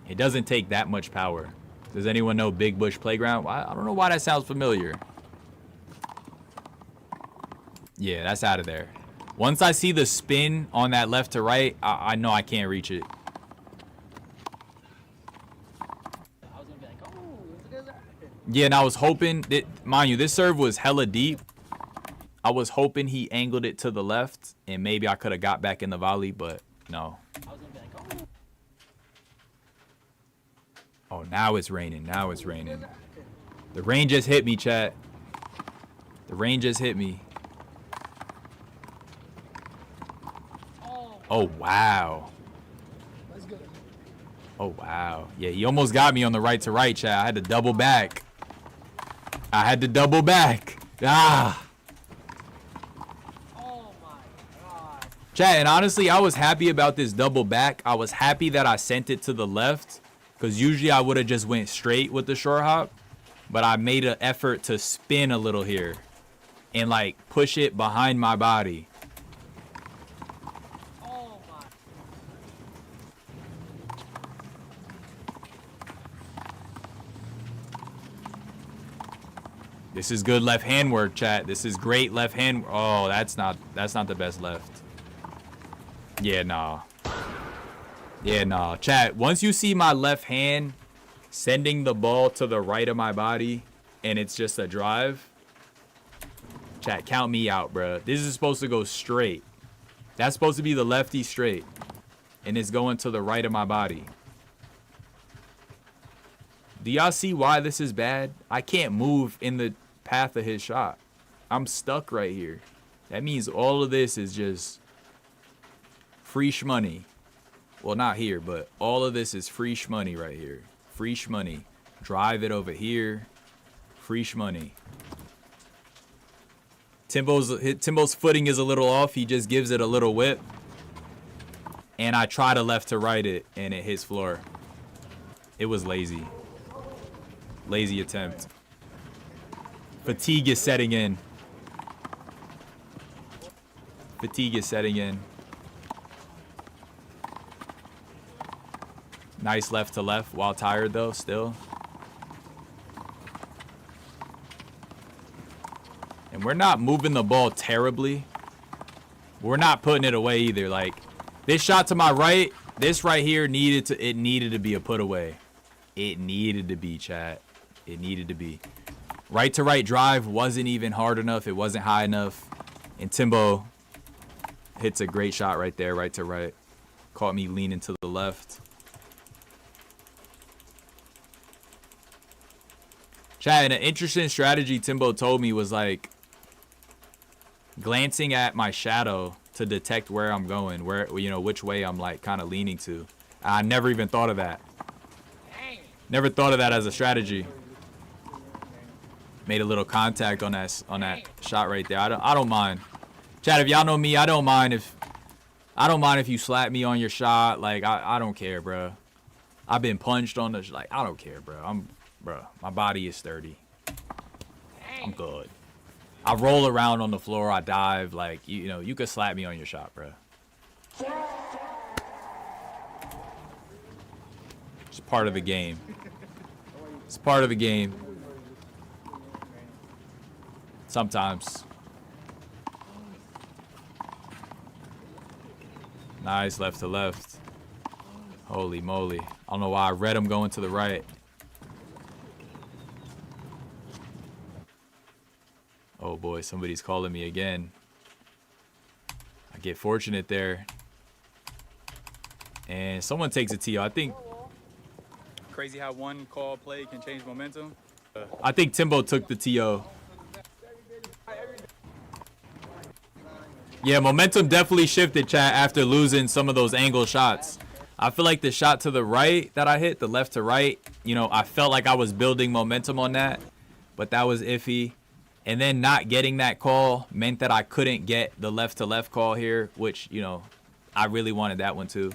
It doesn't take that much power. Does anyone know Big Bush Playground? I don't know why that sounds familiar. Yeah, that's out of there. Once I see the spin on that left to right, I know I can't reach it. Yeah, and I was hoping that, mind you, this serve was hella deep. I was hoping he angled it to the left, and maybe I could have got back in the volley, but no. Oh, now it's raining. Now it's raining. The rain just hit me, chat. The rain just hit me. Oh, wow. Oh, wow. Yeah, he almost got me on the right to right, chat. I had to double back. I had to double back. Ah. Oh my god. Chat, and honestly, I was happy about this double back. I was happy that I sent it to the left, because usually I would have just went straight with the short hop. But I made an effort to spin a little here and like push it behind my body. Oh my. This is good left hand work, chat. This is great left hand. Oh, that's not the best left. Yeah, nah. Yeah, nah. Chat, once you see my left hand sending the ball to the right of my body and it's just a drive, chat, count me out, bruh. This is supposed to go straight. That's supposed to be the lefty straight. And it's going to the right of my body. Do y'all see why this is bad? I can't move in the path of his shot. I'm stuck right here. That means all of this is just free shmoney. Well, not here, but all of this is free shmoney right here. Free shmoney. Drive it over here. Free shmoney. Timbo's footing is a little off. He just gives it a little whip. And I try to left to right it, and it hits floor. It was lazy. Lazy attempt. Fatigue is setting in. Fatigue is setting in. Nice left to left while tired though, still. And we're not moving the ball terribly. We're not putting it away either. Like, this shot to my right, this right here needed to be a put away. It needed to be, chat. It needed to be. Right to right drive wasn't even hard enough. It wasn't high enough. And Timbo hits a great shot right there, right to right. Caught me leaning to the left. Chat, and an interesting strategy Timbo told me was like glancing at my shadow to detect where I'm going, where, you know, which way I'm like kind of leaning to. I never even thought of that. Never thought of that as a strategy. Made a little contact on that shot right there. I don't mind. Chat, if y'all know me, I don't mind if you slap me on your shot. Like, I don't care, bro. I've been punched on the, like, I don't care, bro. My body is sturdy. I'm good. I roll around on the floor. I dive. Like, you know, you could slap me on your shot, bro. It's part of the game. It's part of the game. Sometimes. Nice left to left. Holy moly. I don't know why I read him going to the right. Oh boy, somebody's calling me again. I get fortunate there. And someone takes a TO. I think. Crazy how one call play can change momentum. I think Timbo took the TO. Yeah, momentum definitely shifted, chat, after losing some of those angle shots. I feel like the shot to the right that I hit, the left to right, you know, I felt like I was building momentum on that, but that was iffy. And then not getting that call meant that I couldn't get the left to left call here, which, you know, I really wanted that one too.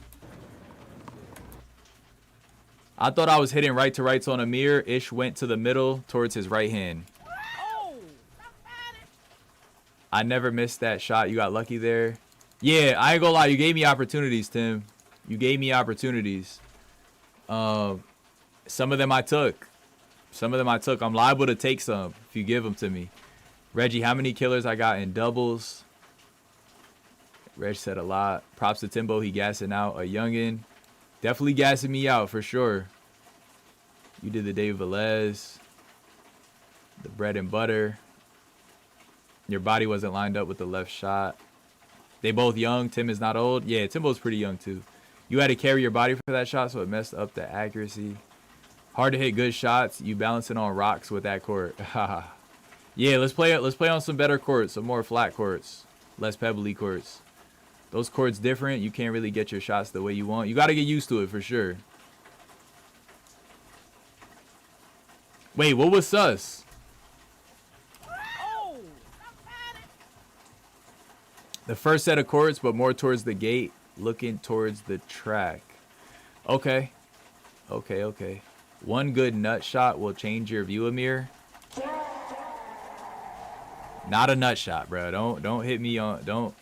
I thought I was hitting right to rights on Amir. Ish went to the middle towards his right hand. Oh. I never missed that shot. You got lucky there. Yeah, I ain't gonna lie. You gave me opportunities, Tim. You gave me opportunities. Some of them I took. Some of them I took. I'm liable to take some if you give them to me. Reggie, how many killers I got in doubles? Reg said a lot. Props to Timbo. He gassing out a youngin. Definitely gassing me out for sure. You did the Dave Velez. The bread and butter. Your body wasn't lined up with the left shot. They both young. Tim is not old. Yeah, Timbo's pretty young too. You had to carry your body for that shot, so it messed up the accuracy. Hard to hit good shots. You balancing on rocks with that court. Yeah, let's play on some better courts, some more flat courts, less pebbly courts. Those courts different. You can't really get your shots the way you want. You got to get used to it for sure. Wait, what was sus? Oh. The first set of courts, but more towards the gate, looking towards the track. Okay. Okay. One good nut shot will change your view, Amir. Not a nut shot, bro. Don't hit me on. Don't.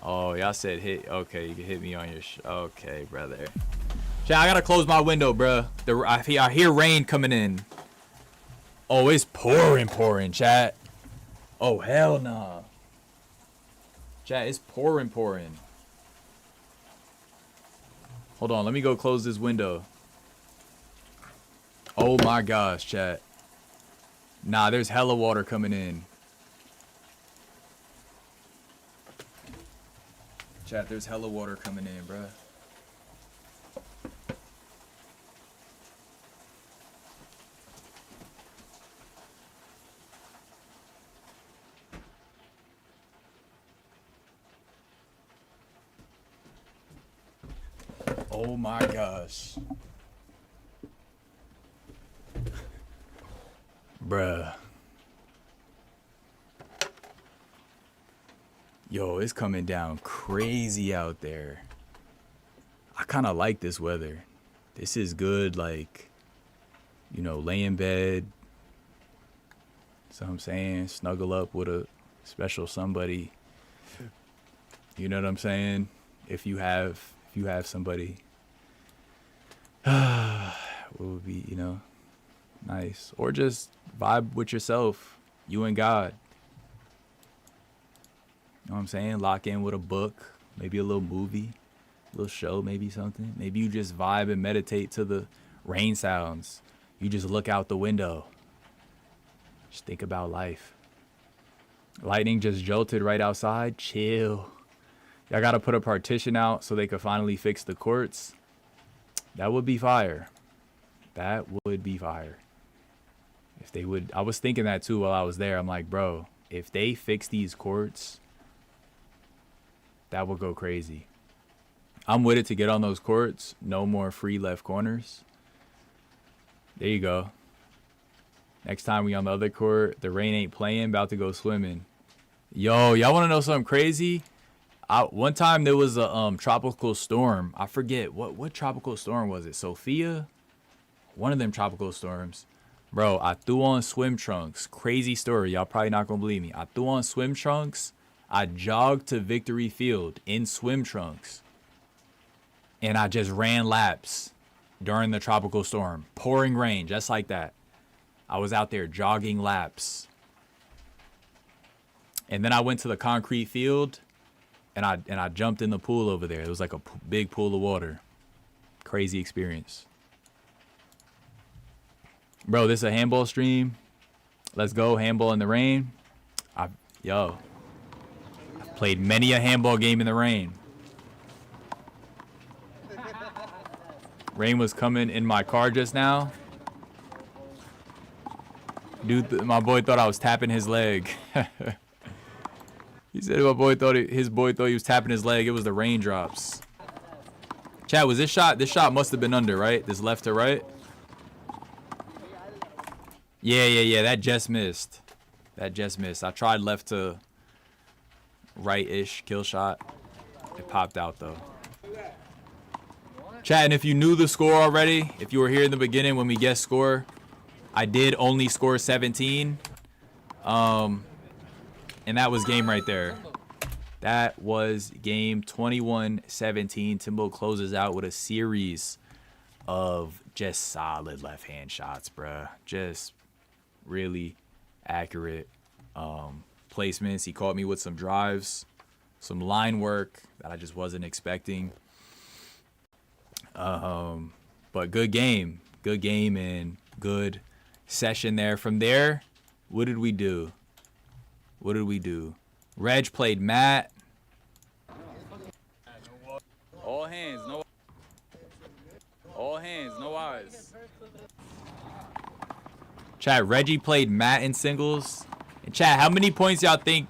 Oh, y'all said hit. Okay, you can hit me on your. Okay, brother. Chat, I gotta close my window, bro. I hear rain coming in. Oh, it's pouring, chat. Oh, hell nah. Chat, it's pouring. Hold on, let me go close this window. Oh my gosh, chat. Nah, there's hella water coming in. Chat, there's hella water coming in, bruh. Oh my gosh. Bruh. Yo, it's coming down crazy out there. I kind of like this weather. This is good, like, you know, lay in bed. So I'm saying, snuggle up with a special somebody. You know what I'm saying? If you have somebody, what would be, you know, nice. Or just vibe with yourself, you and God. You know what I'm saying? Lock in with a book, maybe a little movie, a little show, maybe something. Maybe you just vibe and meditate to the rain sounds. You just look out the window. Just think about life. Lightning just jolted right outside. Chill. Y'all got to put a partition out so they could finally fix the courts. That would be fire. That would be fire. If they would. I was thinking that too while I was there. I'm like, bro, if they fix these courts, that would go crazy. I'm with it to get on those courts. No more free left corners. There you go. Next time we on the other court, the rain ain't playing, about to go swimming. Yo, y'all want to know something crazy? One time there was a tropical storm. I forget what tropical storm was it? Sophia? One of them tropical storms. Bro, I threw on swim trunks. Crazy story. Y'all probably not gonna believe me. I threw on swim trunks. I jogged to Victory Field in swim trunks. And I just ran laps during the tropical storm. Pouring rain, just like that. I was out there jogging laps. And then I went to the concrete field and I jumped in the pool over there. It was like a big pool of water. Crazy experience. Bro, this is a handball stream. Let's go, handball in the rain. I've played many a handball game in the rain. Rain was coming in my car just now. Dude, my boy thought I was tapping his leg. He said his boy thought he was tapping his leg. It was the raindrops. Chad, was this shot must have been under, right? This left to right? Yeah. That just missed. I tried left to right-ish kill shot. It popped out though. Chat, and if you knew the score already, if you were here in the beginning when we guessed score, I did only score 17. And that was game right there. That was game 21-17. Timbo closes out with a series of just solid left-hand shots, bruh. Just really accurate placements. He caught me with some drives, some line work that I just wasn't expecting. But good game and good session there. From there, what did we do? Reg played Matt. All hands, no eyes. Chat, Reggie played Matt in singles. And chat, how many points y'all think?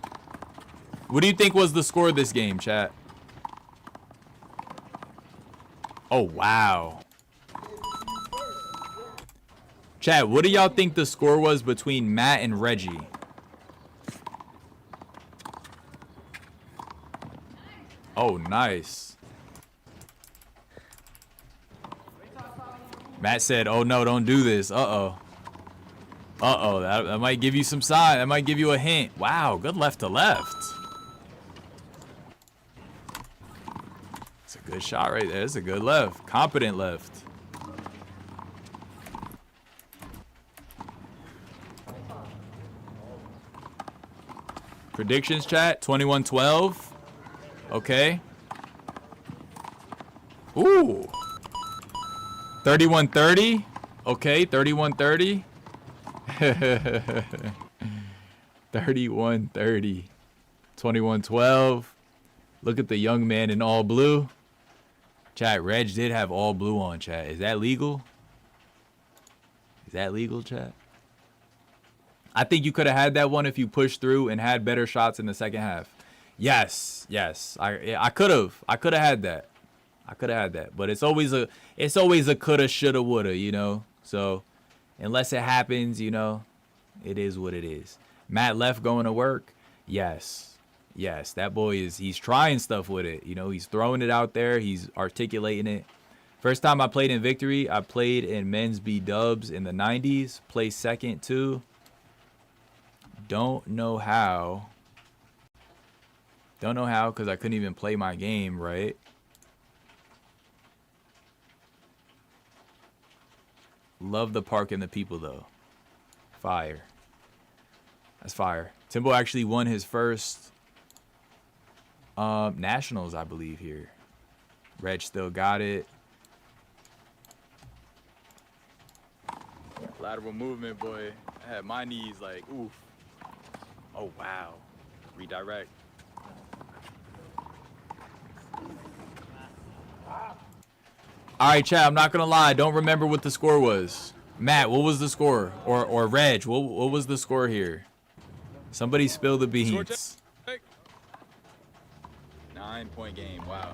What do you think was the score of this game, chat? Oh, wow. Chat, what do y'all think the score was between Matt and Reggie? Oh, nice. Matt said, oh no, don't do this. Uh-oh. Uh-oh, that might give you some sign. That might give you a hint. Wow, good left to left. It's a good shot right there. It's a good left. Competent left. Predictions, chat. 21-12. Okay. Ooh. 31-30. Okay, 31-30. 31-30. 21-12. Look at the young man in all blue. Chat, Reg did have all blue on, chat. Is that legal? Is that legal, chat? I think you could have had that one if you pushed through and had better shots in the second half. Yes. I could have had that. But it's always a coulda, shoulda, woulda, you know. So unless it happens, you know, it is what it is. Matt left going to work. Yes, that boy he's trying stuff with it. You know, he's throwing it out there. He's articulating it. First time I played in Victory, I played in men's B dubs in the 90s. Placed second too. Don't know how because I couldn't even play my game right. Love the park and the people though. Fire. That's fire. Timbo actually won his first nationals, I believe, here. Reg still got it. Lateral movement, boy. I had my knees like, oof. Oh, wow. Redirect. All right, chat, I'm not going to lie. I don't remember what the score was. Matt, what was the score? Or Reg, what was the score here? Somebody spill the beans. 9-point game. Wow.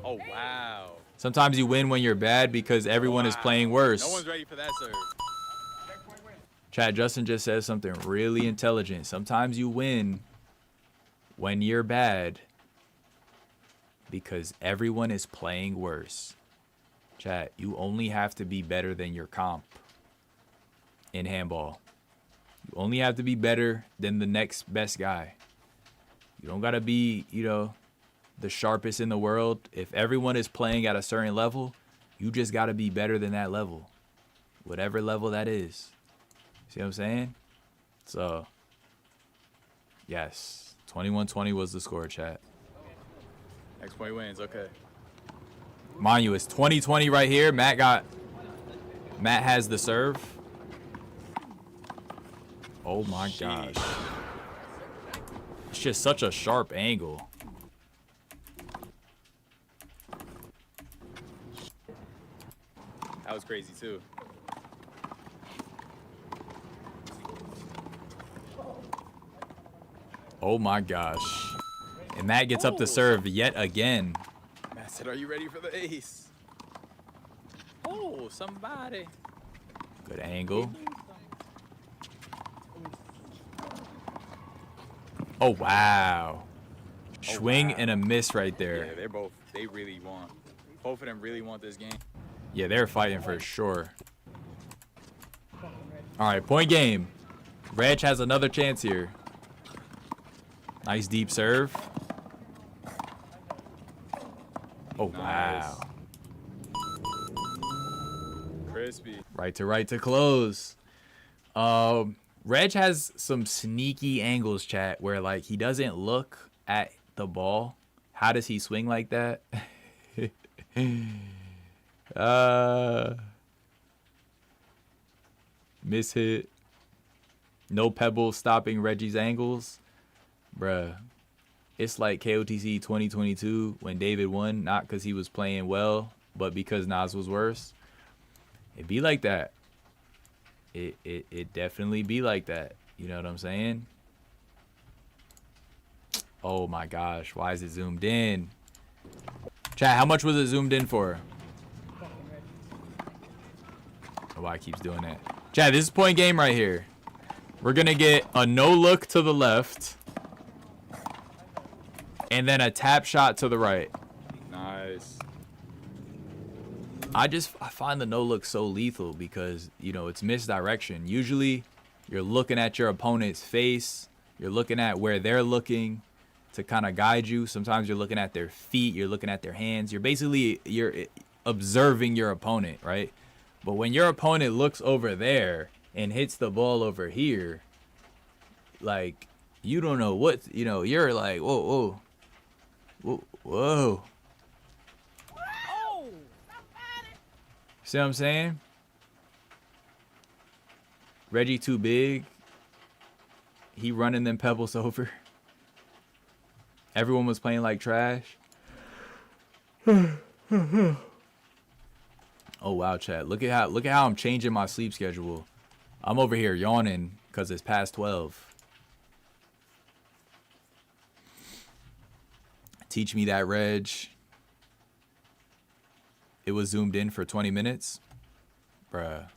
Oh, wow. Sometimes you win when you're bad because everyone is playing worse. No one's ready for that serve. Chat, Justin just says something really intelligent. Sometimes you win when you're bad because everyone is playing worse. Chat, you only have to be better than your comp in handball. You only have to be better than the next best guy. You don't got to be, you know, the sharpest in the world. If everyone is playing at a certain level, you just got to be better than that level. Whatever level that is. See what I'm saying? So, yes. 21-20 was the score, chat. Next point wins, okay. Mind you, it's 20-20 right here. Matt has the serve. Oh my gosh. It's just such a sharp angle. That was crazy too. Oh my gosh. And Matt gets up to serve yet again. Matt said, are you ready for the ace? Oh, somebody. Good angle. Oh, wow. Swing and a miss right there. Yeah, they really want. Both of them really want this game. Yeah, they're fighting for sure. All right, point game. Reg has another chance here. Nice deep serve. Oh, wow. Crispy. Right to close. Reg has some sneaky angles, chat, where like he doesn't look at the ball. How does he swing like that? Miss hit. No pebble stopping Reggie's angles. Bruh. It's like KOTC 2022 when David won, not because he was playing well, but because Nas was worse. It be like that. It definitely be like that. You know what I'm saying? Oh my gosh, why is it zoomed in? Chat, how much was it zoomed in for? Oh, why it keeps doing that. Chat, this is point game right here. We're gonna get a no look to the left. And then a tap shot to the right. Nice. I find the no look so lethal because, you know, it's misdirection. Usually you're looking at your opponent's face. You're looking at where they're looking to kind of guide you. Sometimes you're looking at their feet. You're looking at their hands. You're observing your opponent, right? But when your opponent looks over there and hits the ball over here, like, you don't know what, you know, you're like, whoa. Oh! See what I'm saying? Reggie too big. He running them pebbles over. Everyone was playing like trash. Oh wow, chat. Look at how I'm changing my sleep schedule. I'm over here yawning because it's past 12. Teach me that, Reg. It was zoomed in for 20 minutes. Bruh.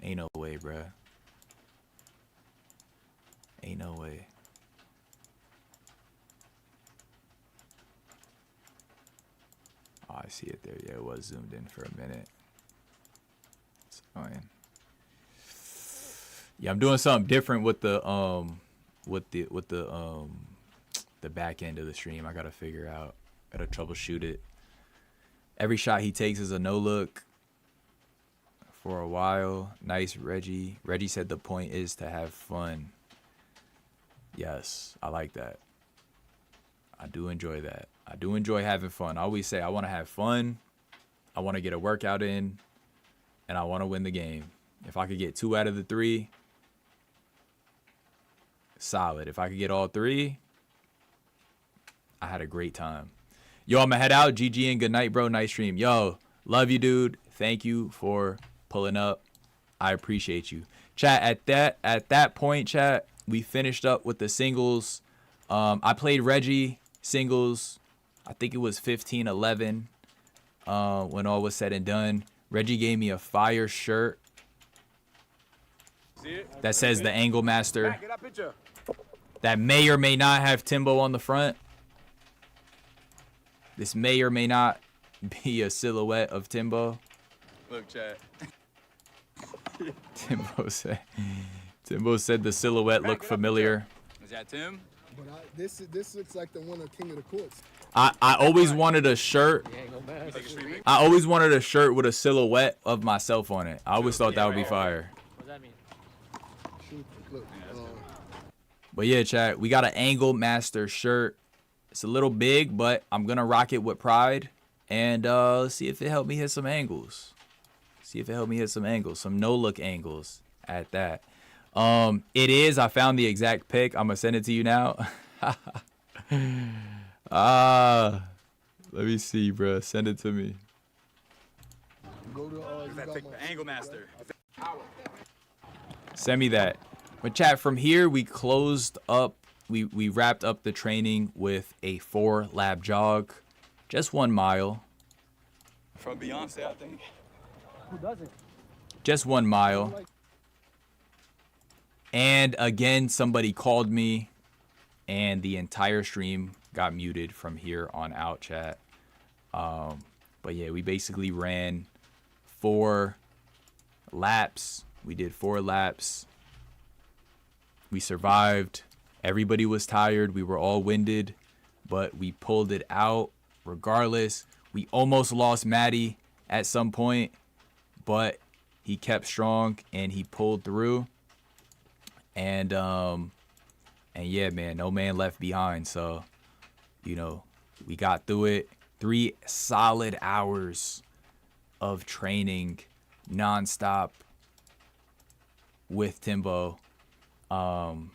Ain't no way, bruh. Ain't no way. Oh, I see it there. Yeah, it was zoomed in for a minute. It's annoying. Yeah, I'm doing something different with the back end of the stream. I gotta figure out. Gotta troubleshoot it. Every shot he takes is a no look for a while. Nice, Reggie. Reggie said the point is to have fun. Yes, I like that. I do enjoy that. I do enjoy having fun. I always say I want to have fun. I want to get a workout in. And I want to win the game. If I could get 2 out of the 3, solid. If I could get all 3, I had a great time. Yo, I'm gonna head out. GG and good night, bro. Nice stream. Yo, love you, dude. Thank you for pulling up. I appreciate you. Chat, at that point, chat, we finished up with the singles. I played Reggie singles. I think it was 15-11 when all was said and done. Reggie gave me a fire shirt that says the Angle Master. That may or may not have Timbo on the front. This may or may not be a silhouette of Timbo. Look, chat. Timbo said the silhouette looked familiar. Is that Tim? But this looks like the one of King of the Courts. I always wanted a shirt. I always wanted a shirt with a silhouette of myself on it. I always thought that would be fire. What does that mean? Shoot, look, But yeah, chat, we got an Angle Master shirt. It's a little big, but I'm going to rock it with pride. And let's see if it helped me hit some angles. Some no-look angles at that. It is. I found the exact pic. I'm going to send it to you now. Let me see, bro. Send it to me. go to The Angle Master. Send me that. But chat, from here, we closed up. We wrapped up the training with a 4-lap jog. Just 1 mile. From Beyonce, I think. Who doesn't? Just 1 mile. And again, somebody called me, and the entire stream got muted from here on out, chat. But But yeah, we basically ran 4 laps. We did 4 laps. We survived. Everybody was tired. We were all winded, but we pulled it out regardless. We almost lost Maddie at some point, but he kept strong and he pulled through. And yeah, man, no man left behind. So, you know, we got through it. 3 solid hours of training nonstop with Timbo. We're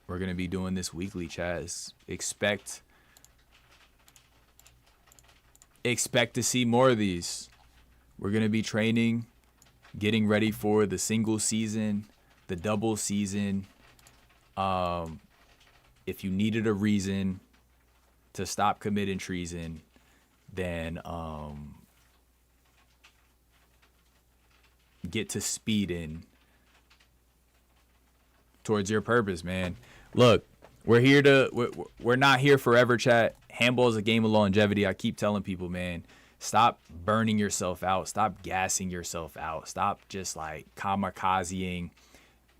going to be doing this weekly, Chaz. Expect to see more of these. We're going to be training, getting ready for the single season, the double season. If you needed a reason to stop committing treason, then get to speeding towards your purpose, man. Look, we're not here forever, chat. Handball is a game of longevity. I keep telling people, man, stop burning yourself out. Stop gassing yourself out. Stop just like kamikazeing.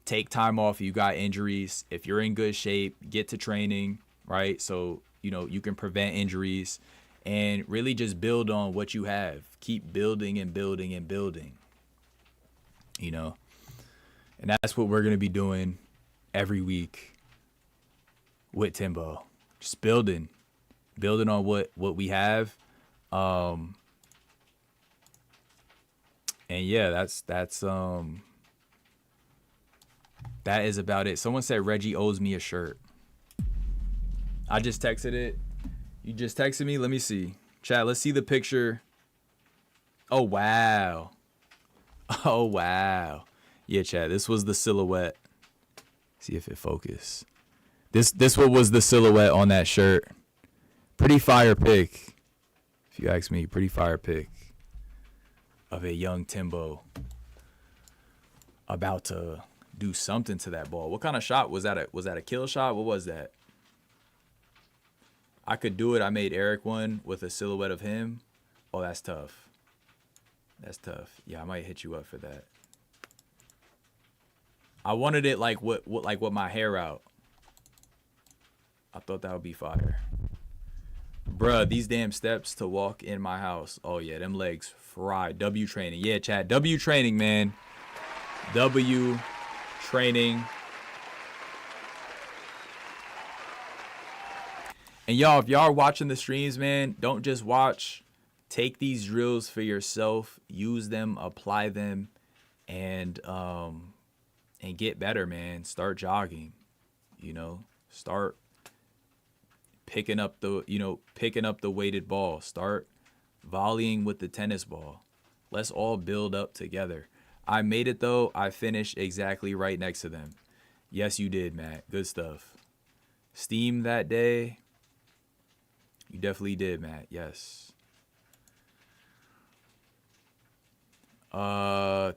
Take time off if you got injuries. If you're in good shape, get to training, right? So, you know, you can prevent injuries and really just build on what you have. Keep building and building and building, you know? And that's what we're going to be doing every week with Timbo. Just building on what we have. And yeah, that is about it. Someone said Reggie owes me a shirt. I just texted it. You just texted me? Let me see. Chat, let's see the picture. Oh, wow. Oh, wow. Yeah, chat, this was the silhouette. See if it focus. This what was the silhouette on that shirt. Pretty fire pic. If you ask me, pretty fire pic of a young Timbo about to do something to that ball. What kind of shot was that? Was that a kill shot? What was that? I could do it. I made Eric one with a silhouette of him. Oh, that's tough. That's tough. Yeah, I might hit you up for that. I wanted it like with my hair out. I thought that would be fire. Bruh, these damn steps to walk in my house. Oh yeah, them legs fried. W training. Yeah, chat. W training, man. W training. And y'all, if y'all are watching the streams, man, don't just watch. Take these drills for yourself. Use them, apply them, and get better, man. Start jogging. You know, start picking up the weighted ball. Start volleying with the tennis ball. Let's all build up together. I made it though. I finished exactly right next to them. Yes, you did, Matt. Good stuff. Steam that day. You definitely did, Matt. Yes.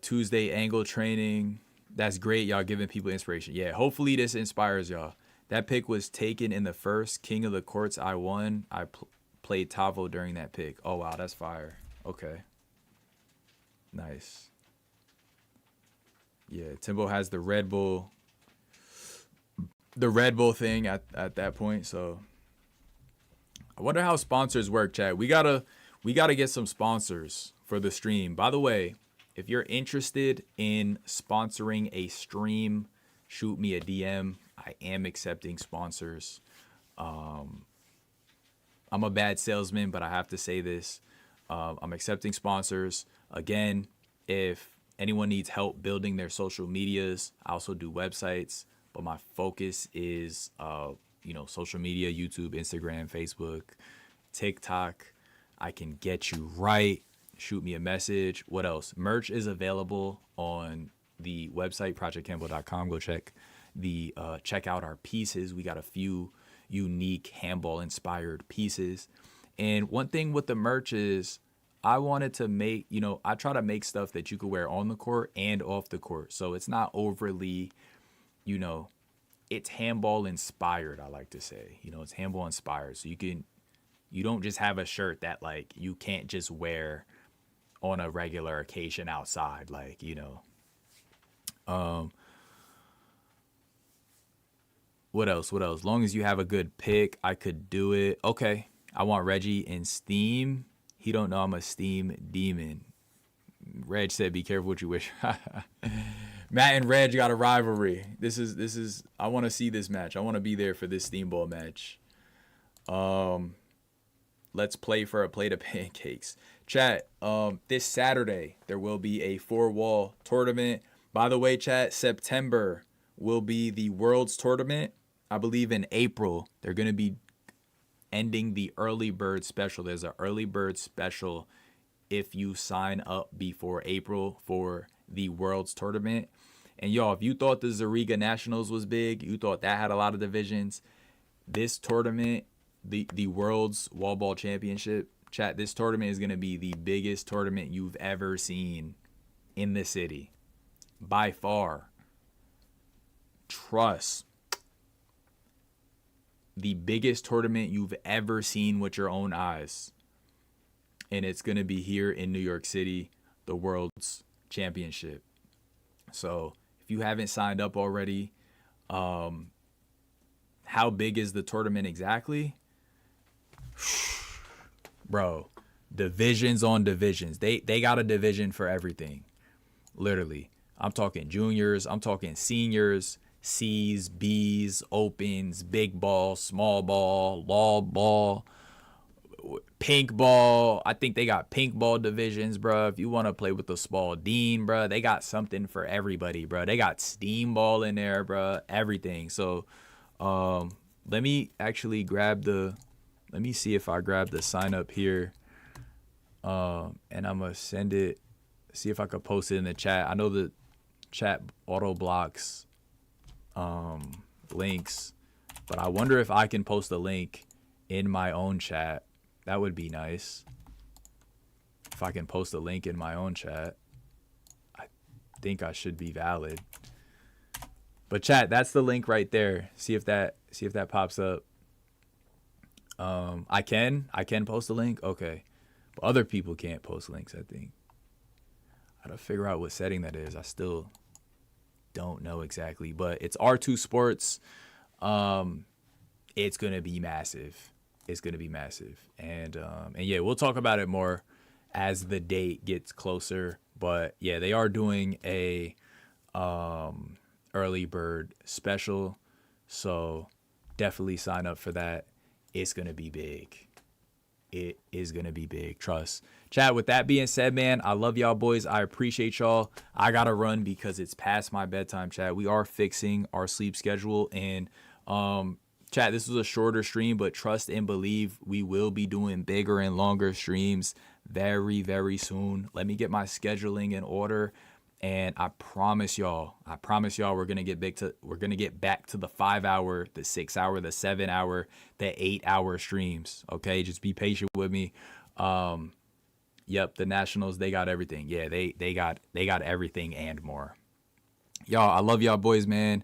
Tuesday angle training. That's great. Y'all giving people inspiration. Yeah, hopefully this inspires y'all. That pick was taken in the first King of the Courts I won. I played Tavo during that pick. Oh, wow. That's fire. Okay. Nice. Yeah, Timbo has the Red Bull thing at that point. So I wonder how sponsors work, chat. We gotta get some sponsors for the stream. By the way, if you're interested in sponsoring a stream, shoot me a DM. I am accepting sponsors. I'm a bad salesman, but I have to say this. I'm accepting sponsors. Again, if anyone needs help building their social medias, I also do websites, but my focus is, social media, YouTube, Instagram, Facebook, TikTok. I can get you right. Shoot me a message. What else? Merch is available on the website, ProjectHandball.com. Go check out our pieces. We got a few unique handball inspired pieces. And one thing with the merch is I wanted to make, I try to make stuff that you could wear on the court and off the court. So it's not overly, it's handball inspired, I like to say. It's handball inspired. So you can You don't just have a shirt that like you can't just wear on a regular occasion outside, like, you know. What else? What else? As long as you have a good pick, I could do it. Okay. I want Reggie in Steam. He don't know I'm a Steam demon. Reg said, be careful what you wish. Matt and Reg got a rivalry. This is I want to see this match. I want to be there for this Steam Ball match. Let's play for a plate of pancakes. Chat, this Saturday there will be a 4-wall tournament. By the way, chat, September will be the Worlds tournament. I believe in April they're going to be ending the early bird special. There's an early bird special if you sign up before April for the Worlds tournament. And y'all, if you thought the Zariga Nationals was big, you thought that had a lot of divisions, this tournament, the Worlds Wall Ball Championship, chat, this tournament is going to be the biggest tournament you've ever seen in the city. By far. Trust. The biggest tournament you've ever seen with your own eyes. And it's going to be here in New York City, the World's Championship. So if you haven't signed up already, how big is the tournament exactly? Bro, divisions on divisions. They got a division for everything. Literally. I'm talking juniors. I'm talking seniors. C's, B's, opens, big ball, small ball, law ball, pink ball. I think they got pink ball divisions, bro. If you want to play with the small dean, bro, they got something for everybody, bro. They got steam ball in there, bro. Everything. So, let me actually grab let me see if I grab the sign up here. And I'm going to send it, see if I could post it in the chat. I know the chat auto blocks links, but I wonder if I can post a link in my own chat. That would be nice. If I can post a link in my own chat, I think I should be valid. But chat, that's the link right there. See if that pops up. I can post a link. Okay. But other people can't post links, I think. I gotta figure out what setting that is. I still don't know exactly, but it's R2 Sports. It's gonna be massive. It's gonna be massive, and yeah, we'll talk about it more as the date gets closer. But yeah, they are doing a early bird special, so definitely sign up for that. It's gonna be big. It is gonna be big. Trust. Chat, with that being said, man, I love y'all boys. I appreciate y'all. I gotta run because it's past my bedtime, chat. We are fixing our sleep schedule, and chat, this was a shorter stream, but trust and believe we will be doing bigger and longer streams very, very soon. Let me get my scheduling in order, and I promise y'all, we're gonna get back to the 5-hour, the 6-hour, the 7-hour, the 8-hour streams. Okay, just be patient with me. Yep, the Nationals, they got everything. Yeah, they got everything and more. Y'all, I love y'all boys, man.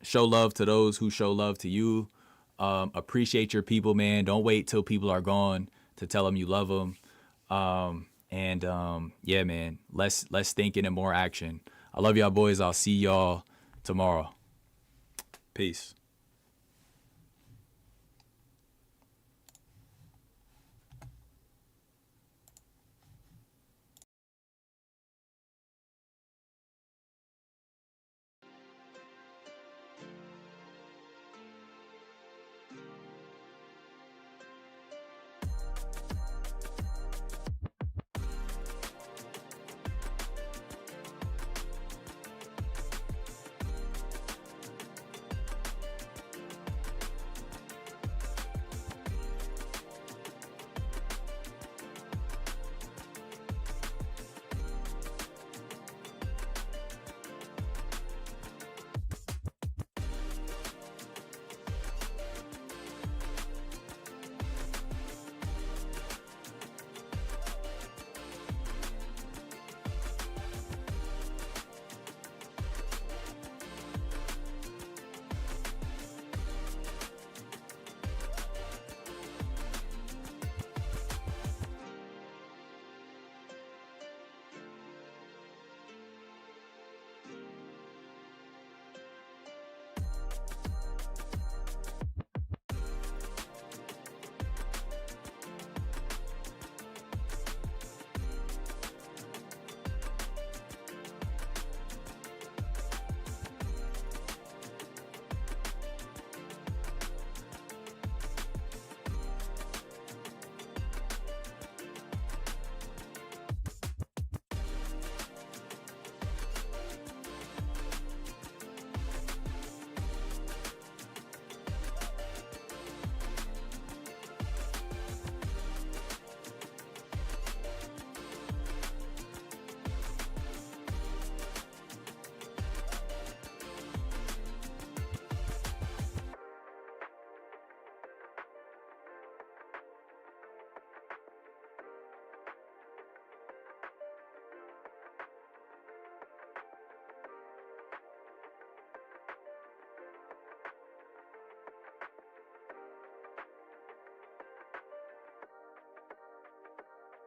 Show love to those who show love to you. Appreciate your people, man. Don't wait till people are gone to tell them you love them. Yeah, man, less thinking and more action. I love y'all boys. I'll see y'all tomorrow. Peace.